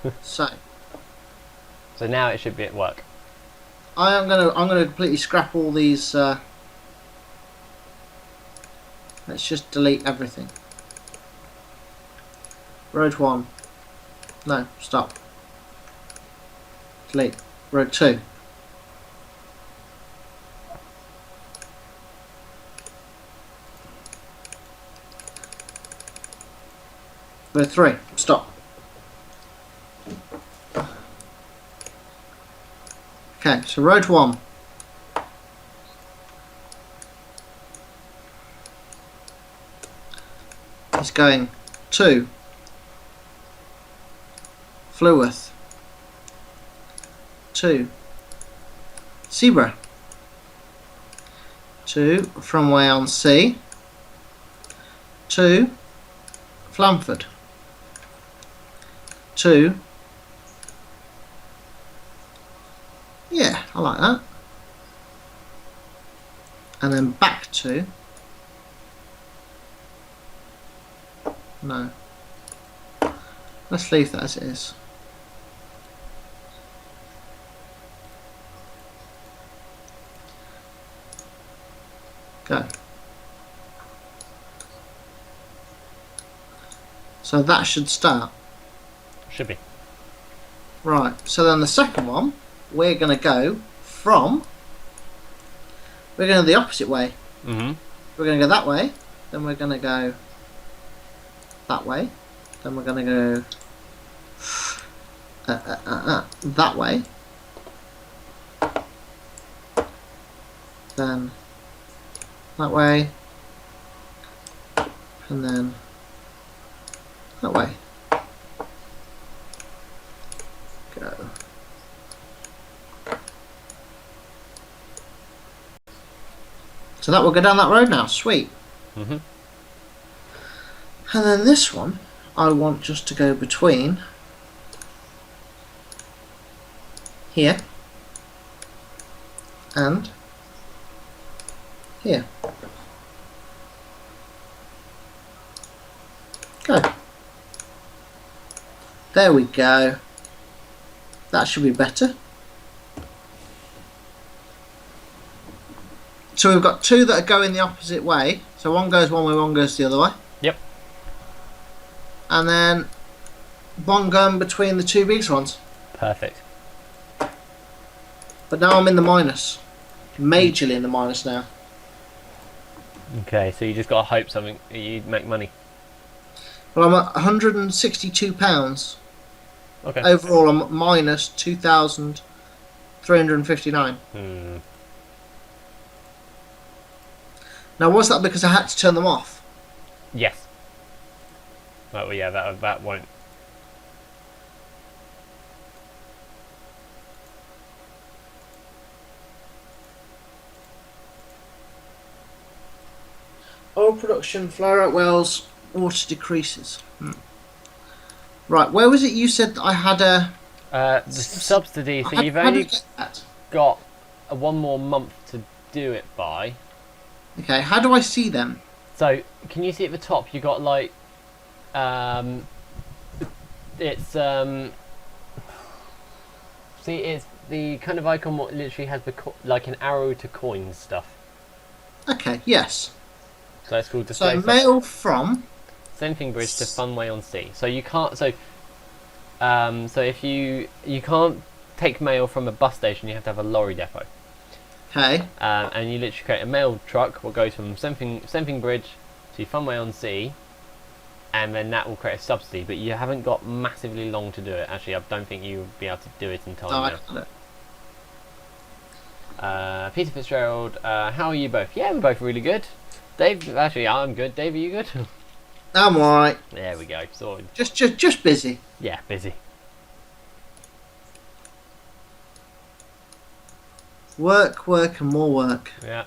we go. So now it should be at work. I'm gonna completely scrap all these. Let's just delete everything. Road 1. No, stop. Delete. Road 2. Road 3. Stop. Okay, so road 1. Is going to Fluworth, to Zebra, to Funway on Sea, to Flamford, to... Yeah, I like that. And then back to... No. Let's leave that as it is. Go. So that should start. Should be. Right, so then the second one, we're going to go from... We're going to the opposite way. Mm-hmm. We're going to go that way, then we're going to go that way, then we're going to go that way, then that way, and then that way. Go. So that will go down that road now. Sweet. Mm-hmm. And then this one, I want just to go between here and here. Go. There we go. That should be better. So we've got two that are going the opposite way. So one goes one way, one goes the other way. Yep. And then one going between the two biggest ones. Perfect. But now I'm in the minus. Majorly in the minus now. Okay, so you just got to hope something you make money. Well, I'm at £162. Okay. Overall, I'm at minus 2,359. Hmm. Now, was that because I had to turn them off? Yes. Oh, well, yeah, that won't. Oil production, flow out wells, auto decreases. Right, where was it you said that I had a... The subsidy, so you've How do only you get that? got one more month to do it by. Okay, how do I see them? So, can you see at the top, you got like, it's, see, it's the kind of icon what literally has the, like an arrow to coins stuff. Okay, yes. So it's called display So subsidy. mail from... Sending bridge to Funway on Sea. So you can't, so if you can't take mail from a bus station, you have to have a lorry depot. Okay. And you literally create a mail truck what goes from Semping Bridge to Funway on Sea, and then that will create a subsidy. But you haven't got massively long to do it. Actually, I don't think you'll be able to do it in time No, now. Peter Fitzgerald, how are you both? Yeah, we're both really good. Dave, actually, I'm good. Dave, are you good? I'm alright. There we go. Sorted. Just busy. Yeah, busy. Work, work, and more work. Yeah.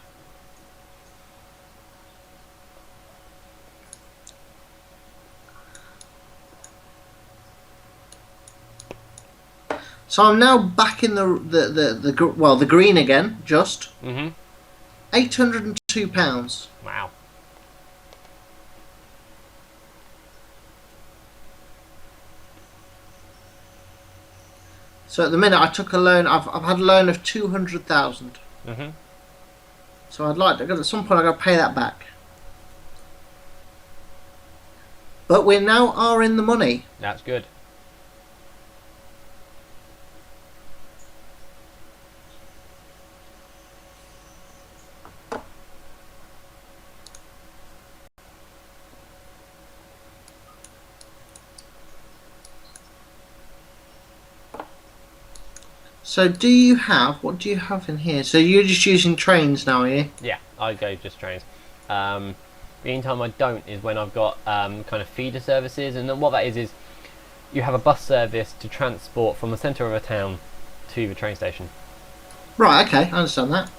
So I'm now back in the green again. Just £802. Wow. So at the minute I took a loan. I've had a loan of 200,000. So I'd like to, at some point I got to pay that back. But we now are in the money. That's good. So what do you have in here? So you're just using trains now, are you? Yeah, I go just trains. The only time I don't is when I've got kind of feeder services, and then what that is you have a bus service to transport from the centre of a town to the train station. Right, okay, I understand that.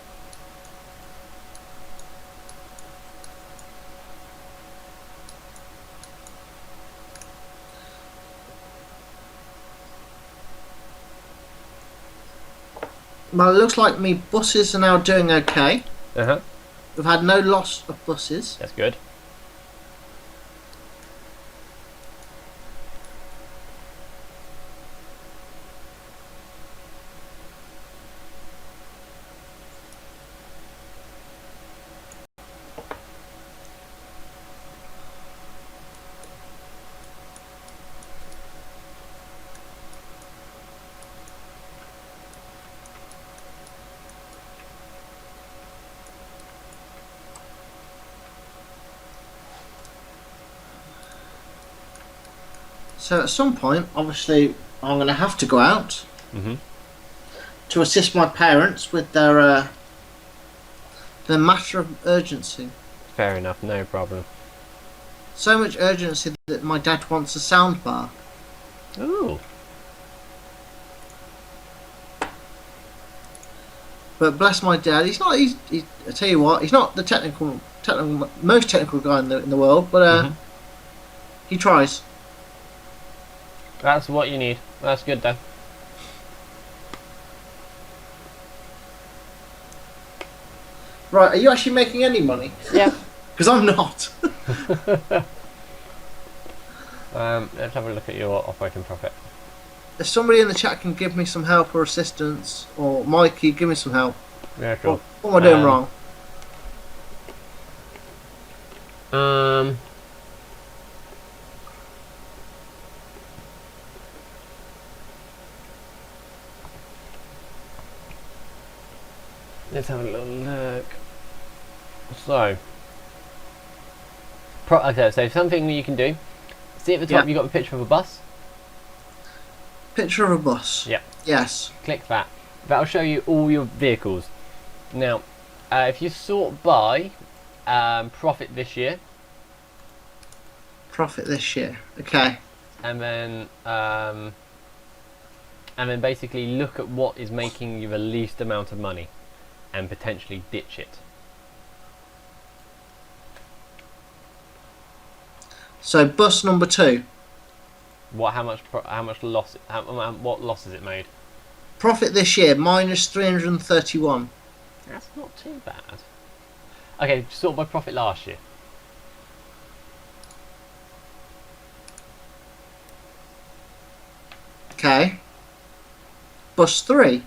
Well, it looks like me buses are now doing okay. We've had no loss of buses. That's good. So at some point, obviously, I'm going to have to go out to assist my parents with their matter of urgency. Fair enough, no problem. So much urgency that my dad wants a sound bar. Ooh. But bless my dad, he's not. I tell you what, he's not the most technical guy in the world, but he tries. That's what you need. That's good though. Right, are you actually making any money? Yeah. Because I'm not. Let's have a look at your operating profit. If somebody in the chat can give me some help or assistance, or Mikey, give me some help. Yeah, sure. What am I doing wrong? Let's have a little look. So, okay, so something you can do. See at the top, Yeah. you got the picture of a bus. Picture of a bus. Yep. Yes. Click that. That'll show you all your vehicles. Now, if you sort by profit this year, Profit this year. Okay. and then basically look at what is making you the least amount of money, and potentially ditch it. So bus number 2. What? How much loss? What loss has it made? Profit this year minus 331. That's not too bad. Okay, sort by profit last year. Okay. Bus 3.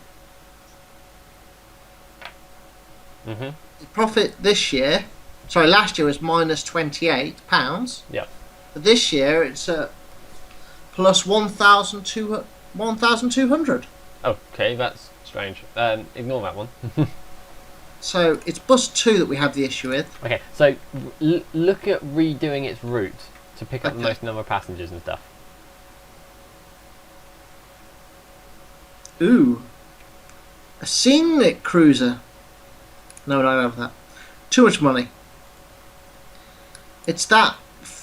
Mhm. The profit this year, sorry, last year was minus £28. Yep. But this year it's plus 1,200. Okay, that's strange. Ignore that one. So it's bus 2 that we have the issue with. Okay, so look at redoing its route to pick up the Okay. most number of passengers and stuff. Ooh. A scenic cruiser. No, I don't have that. Too much money. It's that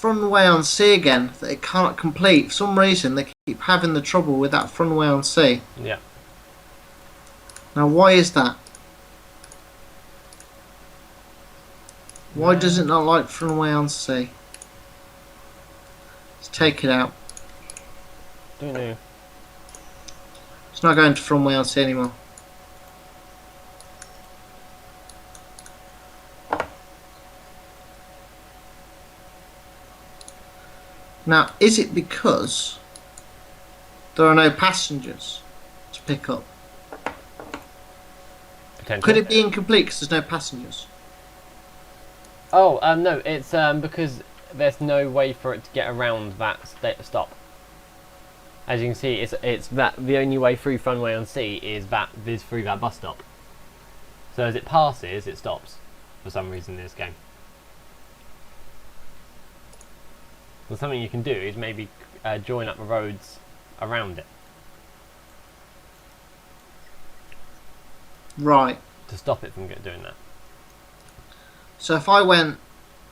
runway on sea again that it can't complete. For some reason, they keep having the trouble with that runway on sea. Yeah. Now, why is that? Why does it not like runway on sea? Let's take it out. Don't know. It's not going to runway on sea anymore. Now, is it because there are no passengers to pick up? Potential. Could it be incomplete because there's no passengers? Oh, no, it's because there's no way for it to get around that stop. As you can see, it's that the only way through runway on sea is through that bus stop. So as it passes, it stops for some reason in this game. Well, something you can do is maybe join up the roads around it Right. to stop it from doing that. So if I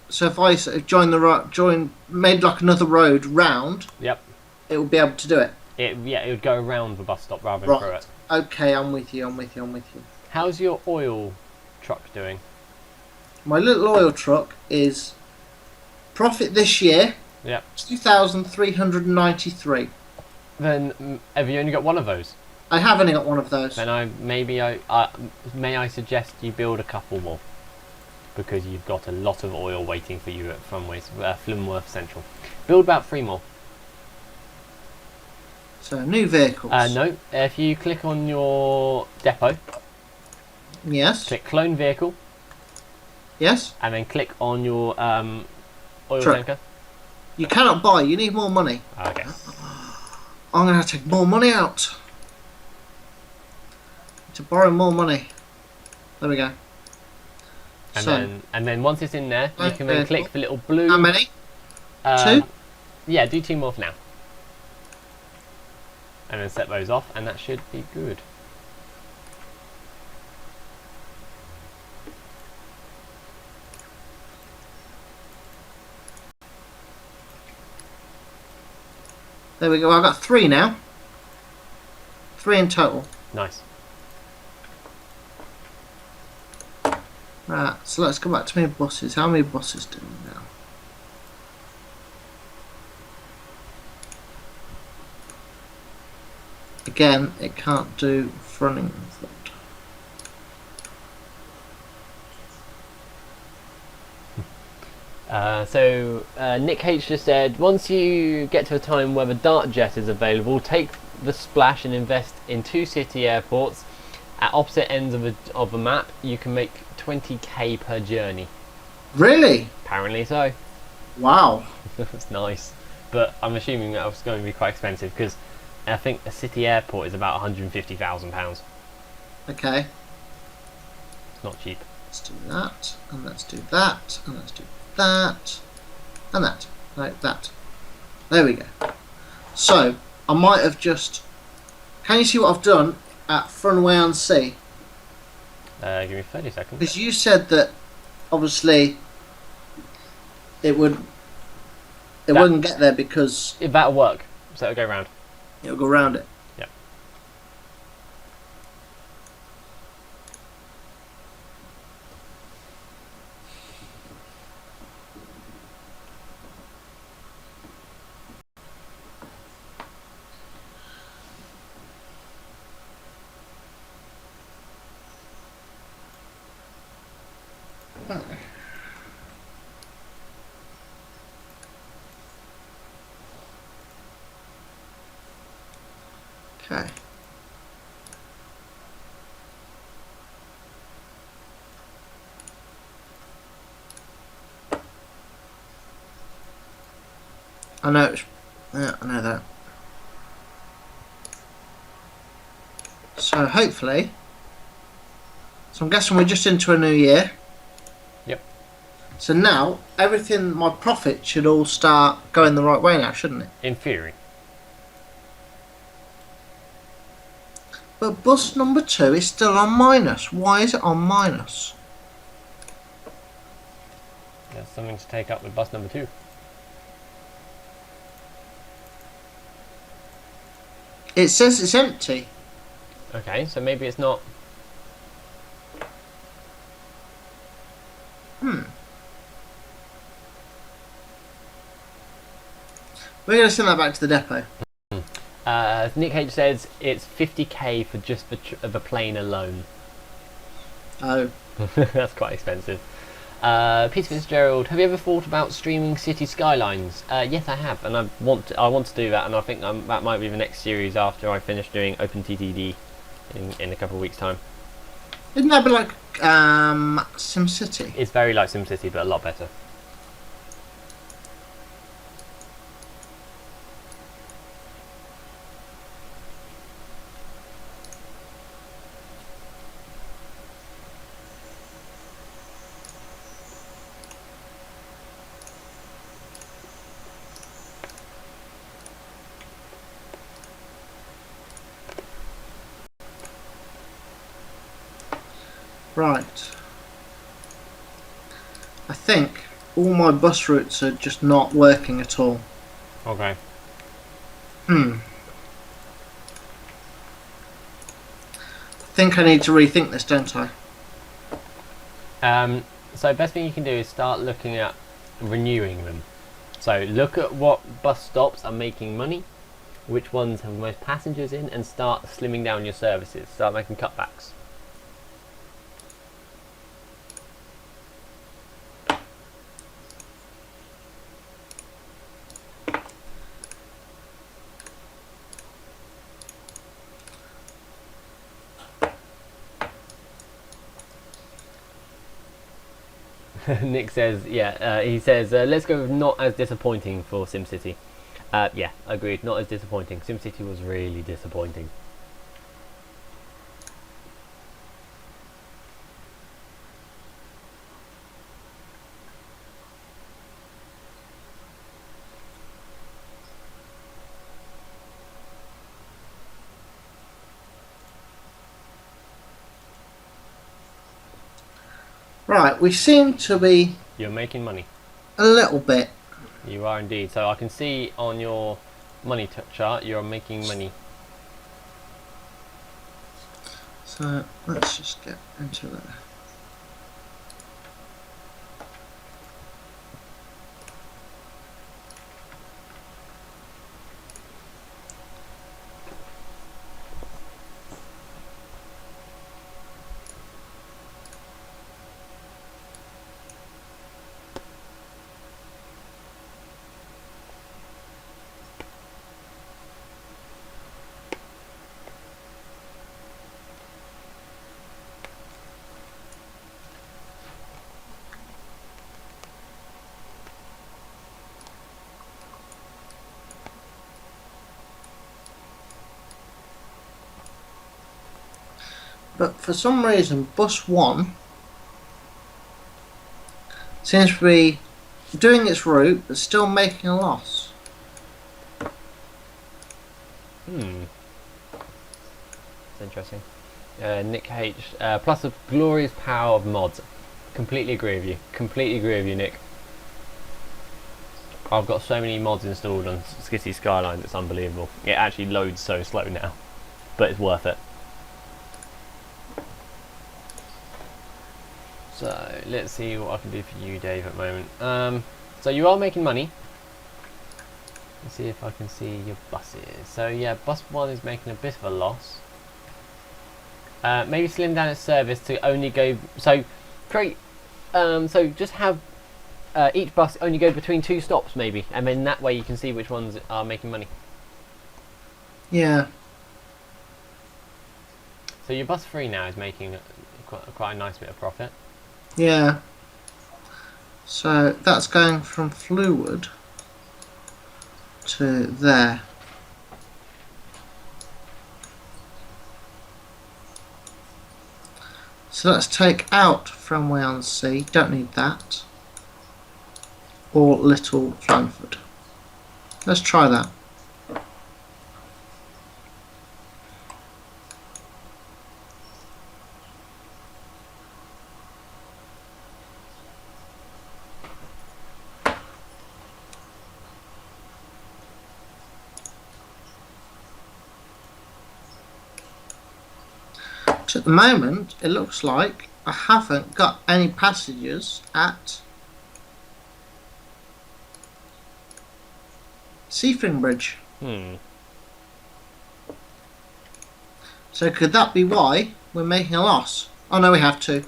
sort of made like another road round, Yep. it would be able to do it. It would go around the bus stop rather than through Right. it. Okay, I'm with you. How's your oil truck doing? My little oil truck is profit this year. Yep. 2,393. Then have you only got one of those? I have only got one of those. Then may I suggest you build a couple more, because you've got a lot of oil waiting for you at Flimworth Central. Build about 3 more. So new vehicles. No, if you click on your depot, Yes. click clone vehicle, Yes. and then click on your oil Truck. tanker. You cannot buy. You need more money. Okay. I'm gonna have to take more money out. To borrow more money. There we go. And then once it's in there, you can then click the little blue. How many? 2? Yeah, do 2 more for now. And then set those off, and that should be good. There we go. I've got 3 now. 3 in total. Nice. Right, so let's go back to my buses. How many buses do we now? Again, it can't do fronting. Nick H just said, once you get to a time where the dart jet is available, take the splash and invest in 2 city airports at opposite ends of the map. You can make 20k per journey. Really? Apparently so. Wow. That's nice, but I'm assuming that was going to be quite expensive, because I think a city airport is about £150,000. Okay. It's not cheap. Let's do that, and let's do that, and let's do that, and that, like that. There we go. So, I might have just... Can you see what I've done at Runway on Sea? Give me 30 seconds. Because you said that, obviously, it wouldn't get there because That'll work, so it'll go round. it'll go around it. Yep. Okay. I know it's, yeah, I know that. So hopefully, so I'm guessing we're just into a new year. Yep. So now everything, my profit should all start going the right way now, shouldn't it? In theory. But bus number 2 is still on minus. Why is it on minus? There's something to take up with bus number 2. It says it's empty. Okay, so maybe it's not. We're going to send that back to the depot. Nick H says it's 50k for just the plane alone. Oh. That's quite expensive. Peter Fitzgerald, have you ever thought about streaming City Skylines? Yes, I have, and I want to do that, and I think that might be the next series after I finish doing OpenTTD in a couple of weeks' time. Isn't that a bit like SimCity? It's very like SimCity, but a lot better. Right. I think all my bus routes are just not working at all. Okay. I think I need to rethink this, don't I? So best thing you can do is start looking at renewing them. So look at what bus stops are making money, which ones have the most passengers in, and start slimming down your services. Start making cutbacks. Nick says, yeah, he says, let's go with not as disappointing for SimCity. Yeah, agreed, not as disappointing. SimCity was really disappointing. Right, we seem to be You're making money. a little bit. You are indeed. So I can see on your money chart you're making money. So let's just get into it. But for some reason, bus 1 seems to be doing its route but still making a loss. It's interesting. Nick H. Plus the glorious power of mods. Completely agree with you. Completely agree with you, Nick. I've got so many mods installed on Skottyy Skyline, it's unbelievable. It actually loads so slow now, but it's worth it. So let's see what I can do for you, Dave, at the moment. So you are making money. Let's see if I can see your buses. So yeah, bus 1 is making a bit of a loss. Maybe slim down its service to only go. So create. So just have each bus only go between 2 stops, maybe, and then that way you can see which ones are making money. Yeah. So your bus 3 now is making quite a nice bit of profit. Yeah. So that's going from Fluid to there. So let's take out Framway on Sea. Don't need that. Or Little Flanford. Let's try that. So at the moment, it looks like I haven't got any passengers at Seafring Bridge. So could that be why we're making a loss? Oh no, we have to.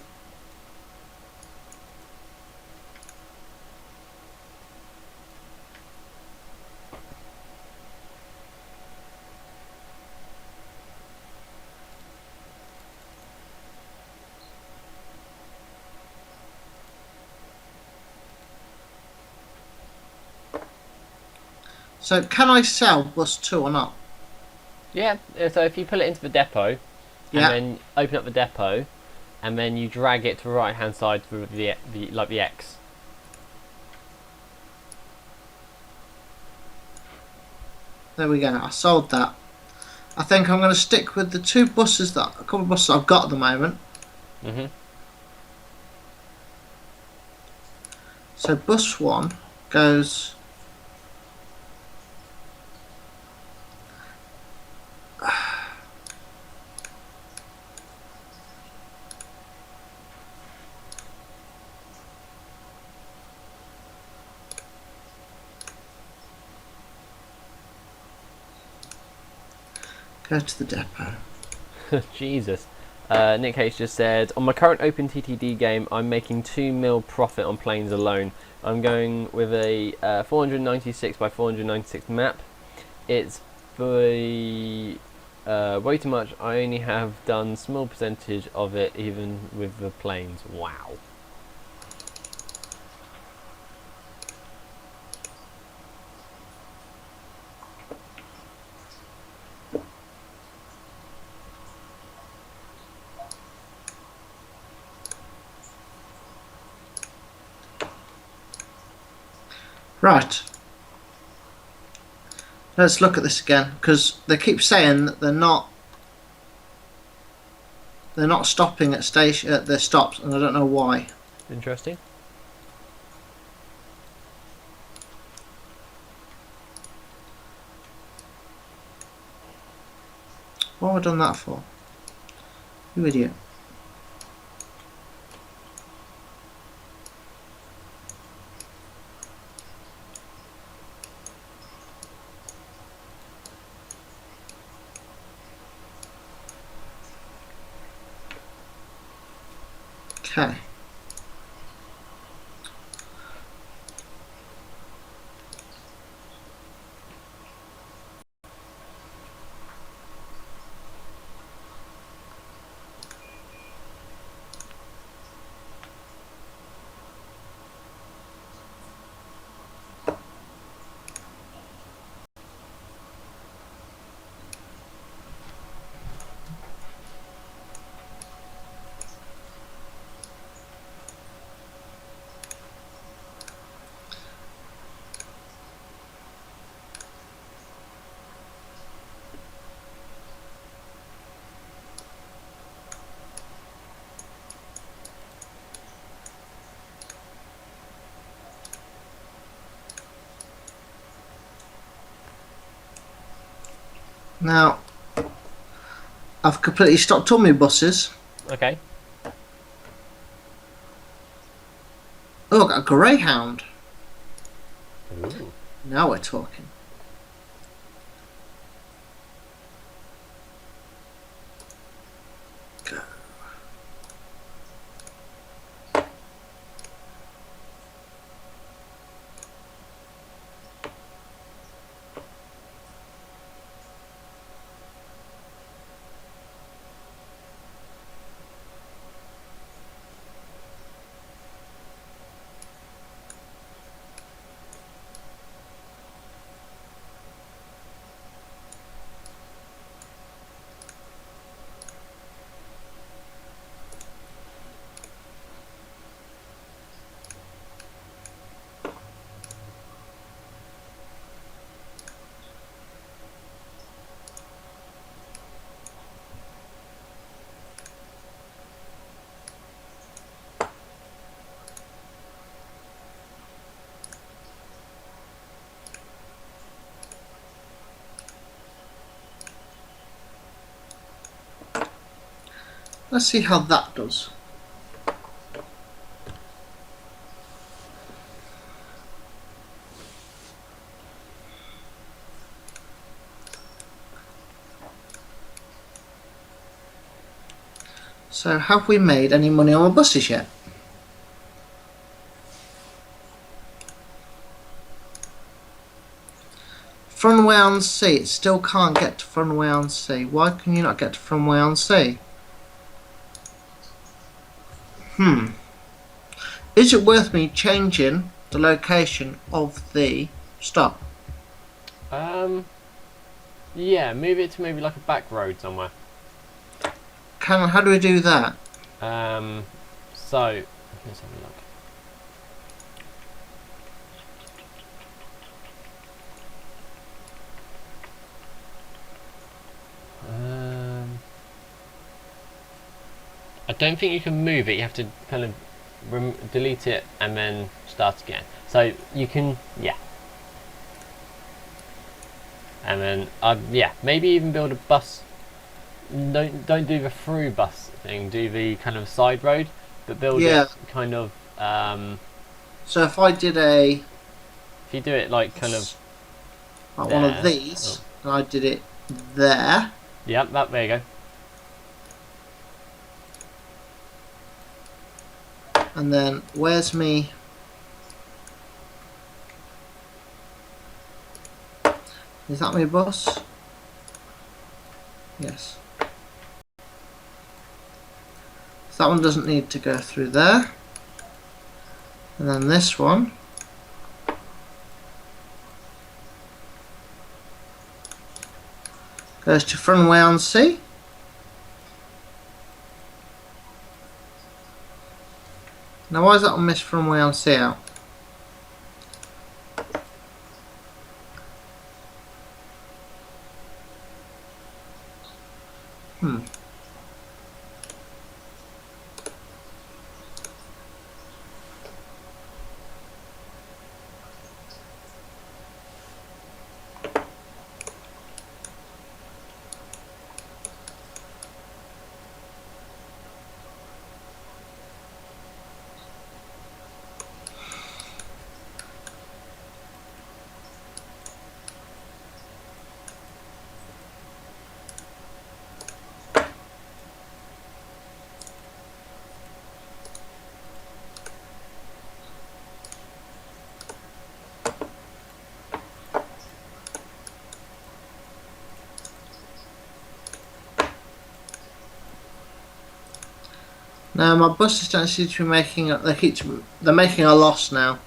So can I sell bus 2 or not? Yeah, so if you pull it into the depot, Yeah. and then open up the depot, and then you drag it to the right hand side through the like the X. There we go. I sold that. I think I'm going to stick with the 2 buses a couple of buses I've got at the moment. So bus 1 goes. Go to the depot. Jesus. Nick H just said, on my current OpenTTD game, I'm making 2 mil profit on planes alone. I'm going with a 496 by 496 map. It's way too much. I only have done small percentage of it, even with the planes. Wow. Right. Let's look at this again, because they keep saying that they're not stopping at their stops, and I don't know why. Interesting. What have I done that for? You idiot. Okay. Now, I've completely stopped all my buses. Okay. Oh, I've got a Greyhound. Ooh. Now we're talking. Go. Let's see how that does. So have we made any money on our buses yet? Funway-on-Sea. It still can't get to Funway-on-Sea. Why can you not get to Funway-on-Sea? Is it worth me changing the location of the stop? Yeah, move it to maybe like a back road somewhere. How do we do that? So let's have a look. I don't think you can move it. You have to kind of delete it and then start again. So you can, yeah. And then, yeah, maybe even build a bus. Don't do the through bus thing. Do the kind of side road, but build it kind of. So if I did if you do it like kind of like one of these, and I did it there. Yep, there you go. And then where's me? Is that my bus? Yes. So that one doesn't need to go through there. And then this one. Goes to Funway-on-Sea. Now why is that one missed Funway-on-Sea out? No, my buses don't seem to be making a, they're making a loss now.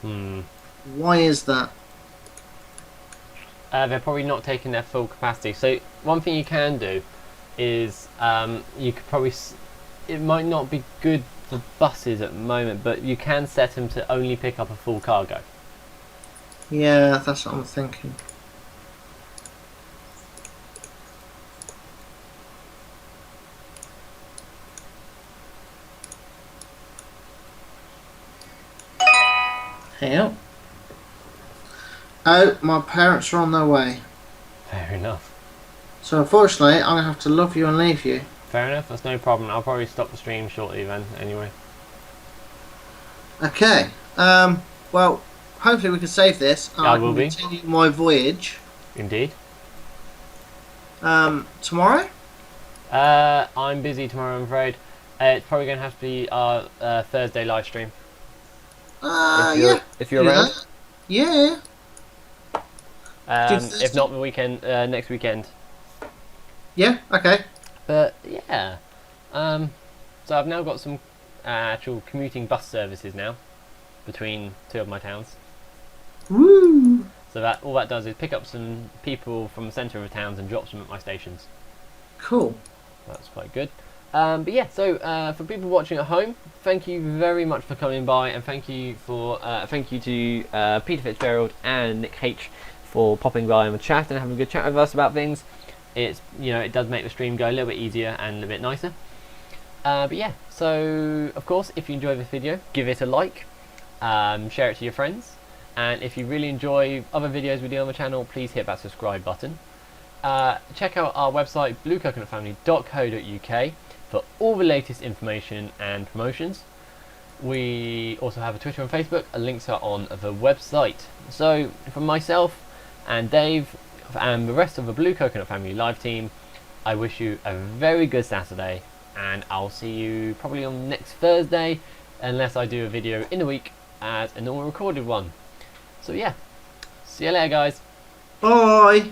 Why is that? They're probably not taking their full capacity. So one thing you can do is you could probably, it might not be good for buses at the moment, but you can set them to only pick up a full cargo. Yeah, that's what I'm thinking. Hang on. Oh, my parents are on their way. Fair enough. So unfortunately, I'm going to have to love you and leave you. Fair enough, that's no problem. I'll probably stop the stream shortly then, anyway. Okay. Well, hopefully we can save this. And I will continue my voyage. Indeed. Tomorrow? I'm busy tomorrow, I'm afraid. It's probably going to have to be our Thursday live stream. If you're around. That. Yeah. If not, the weekend, next weekend. Yeah. Okay. But yeah, so I've now got some actual commuting bus services now between two of my towns. Woo! So that all that does is pick up some people from the centre of the towns and drops them at my stations. Cool. That's quite good. But yeah, so for people watching at home, thank you very much for coming by, and thank you to Peter Fitzgerald and Nick H for popping by in the chat and having a good chat with us about things. It's, you know, it does make the stream go a little bit easier and a bit nicer. But yeah, so of course, if you enjoy this video, give it a like, share it to your friends, and if you really enjoy other videos we do on the channel, please hit that subscribe button. check out our website bluecoconutfamily.co.uk for all the latest information and promotions. We also have a Twitter and Facebook, links are on the website. So from myself and Dave and the rest of the Blue Coconut Family live team, I wish you a very good Saturday, and I'll see you probably on next Thursday, unless I do a video in a week as a normal recorded one. So yeah, see you later guys. Bye.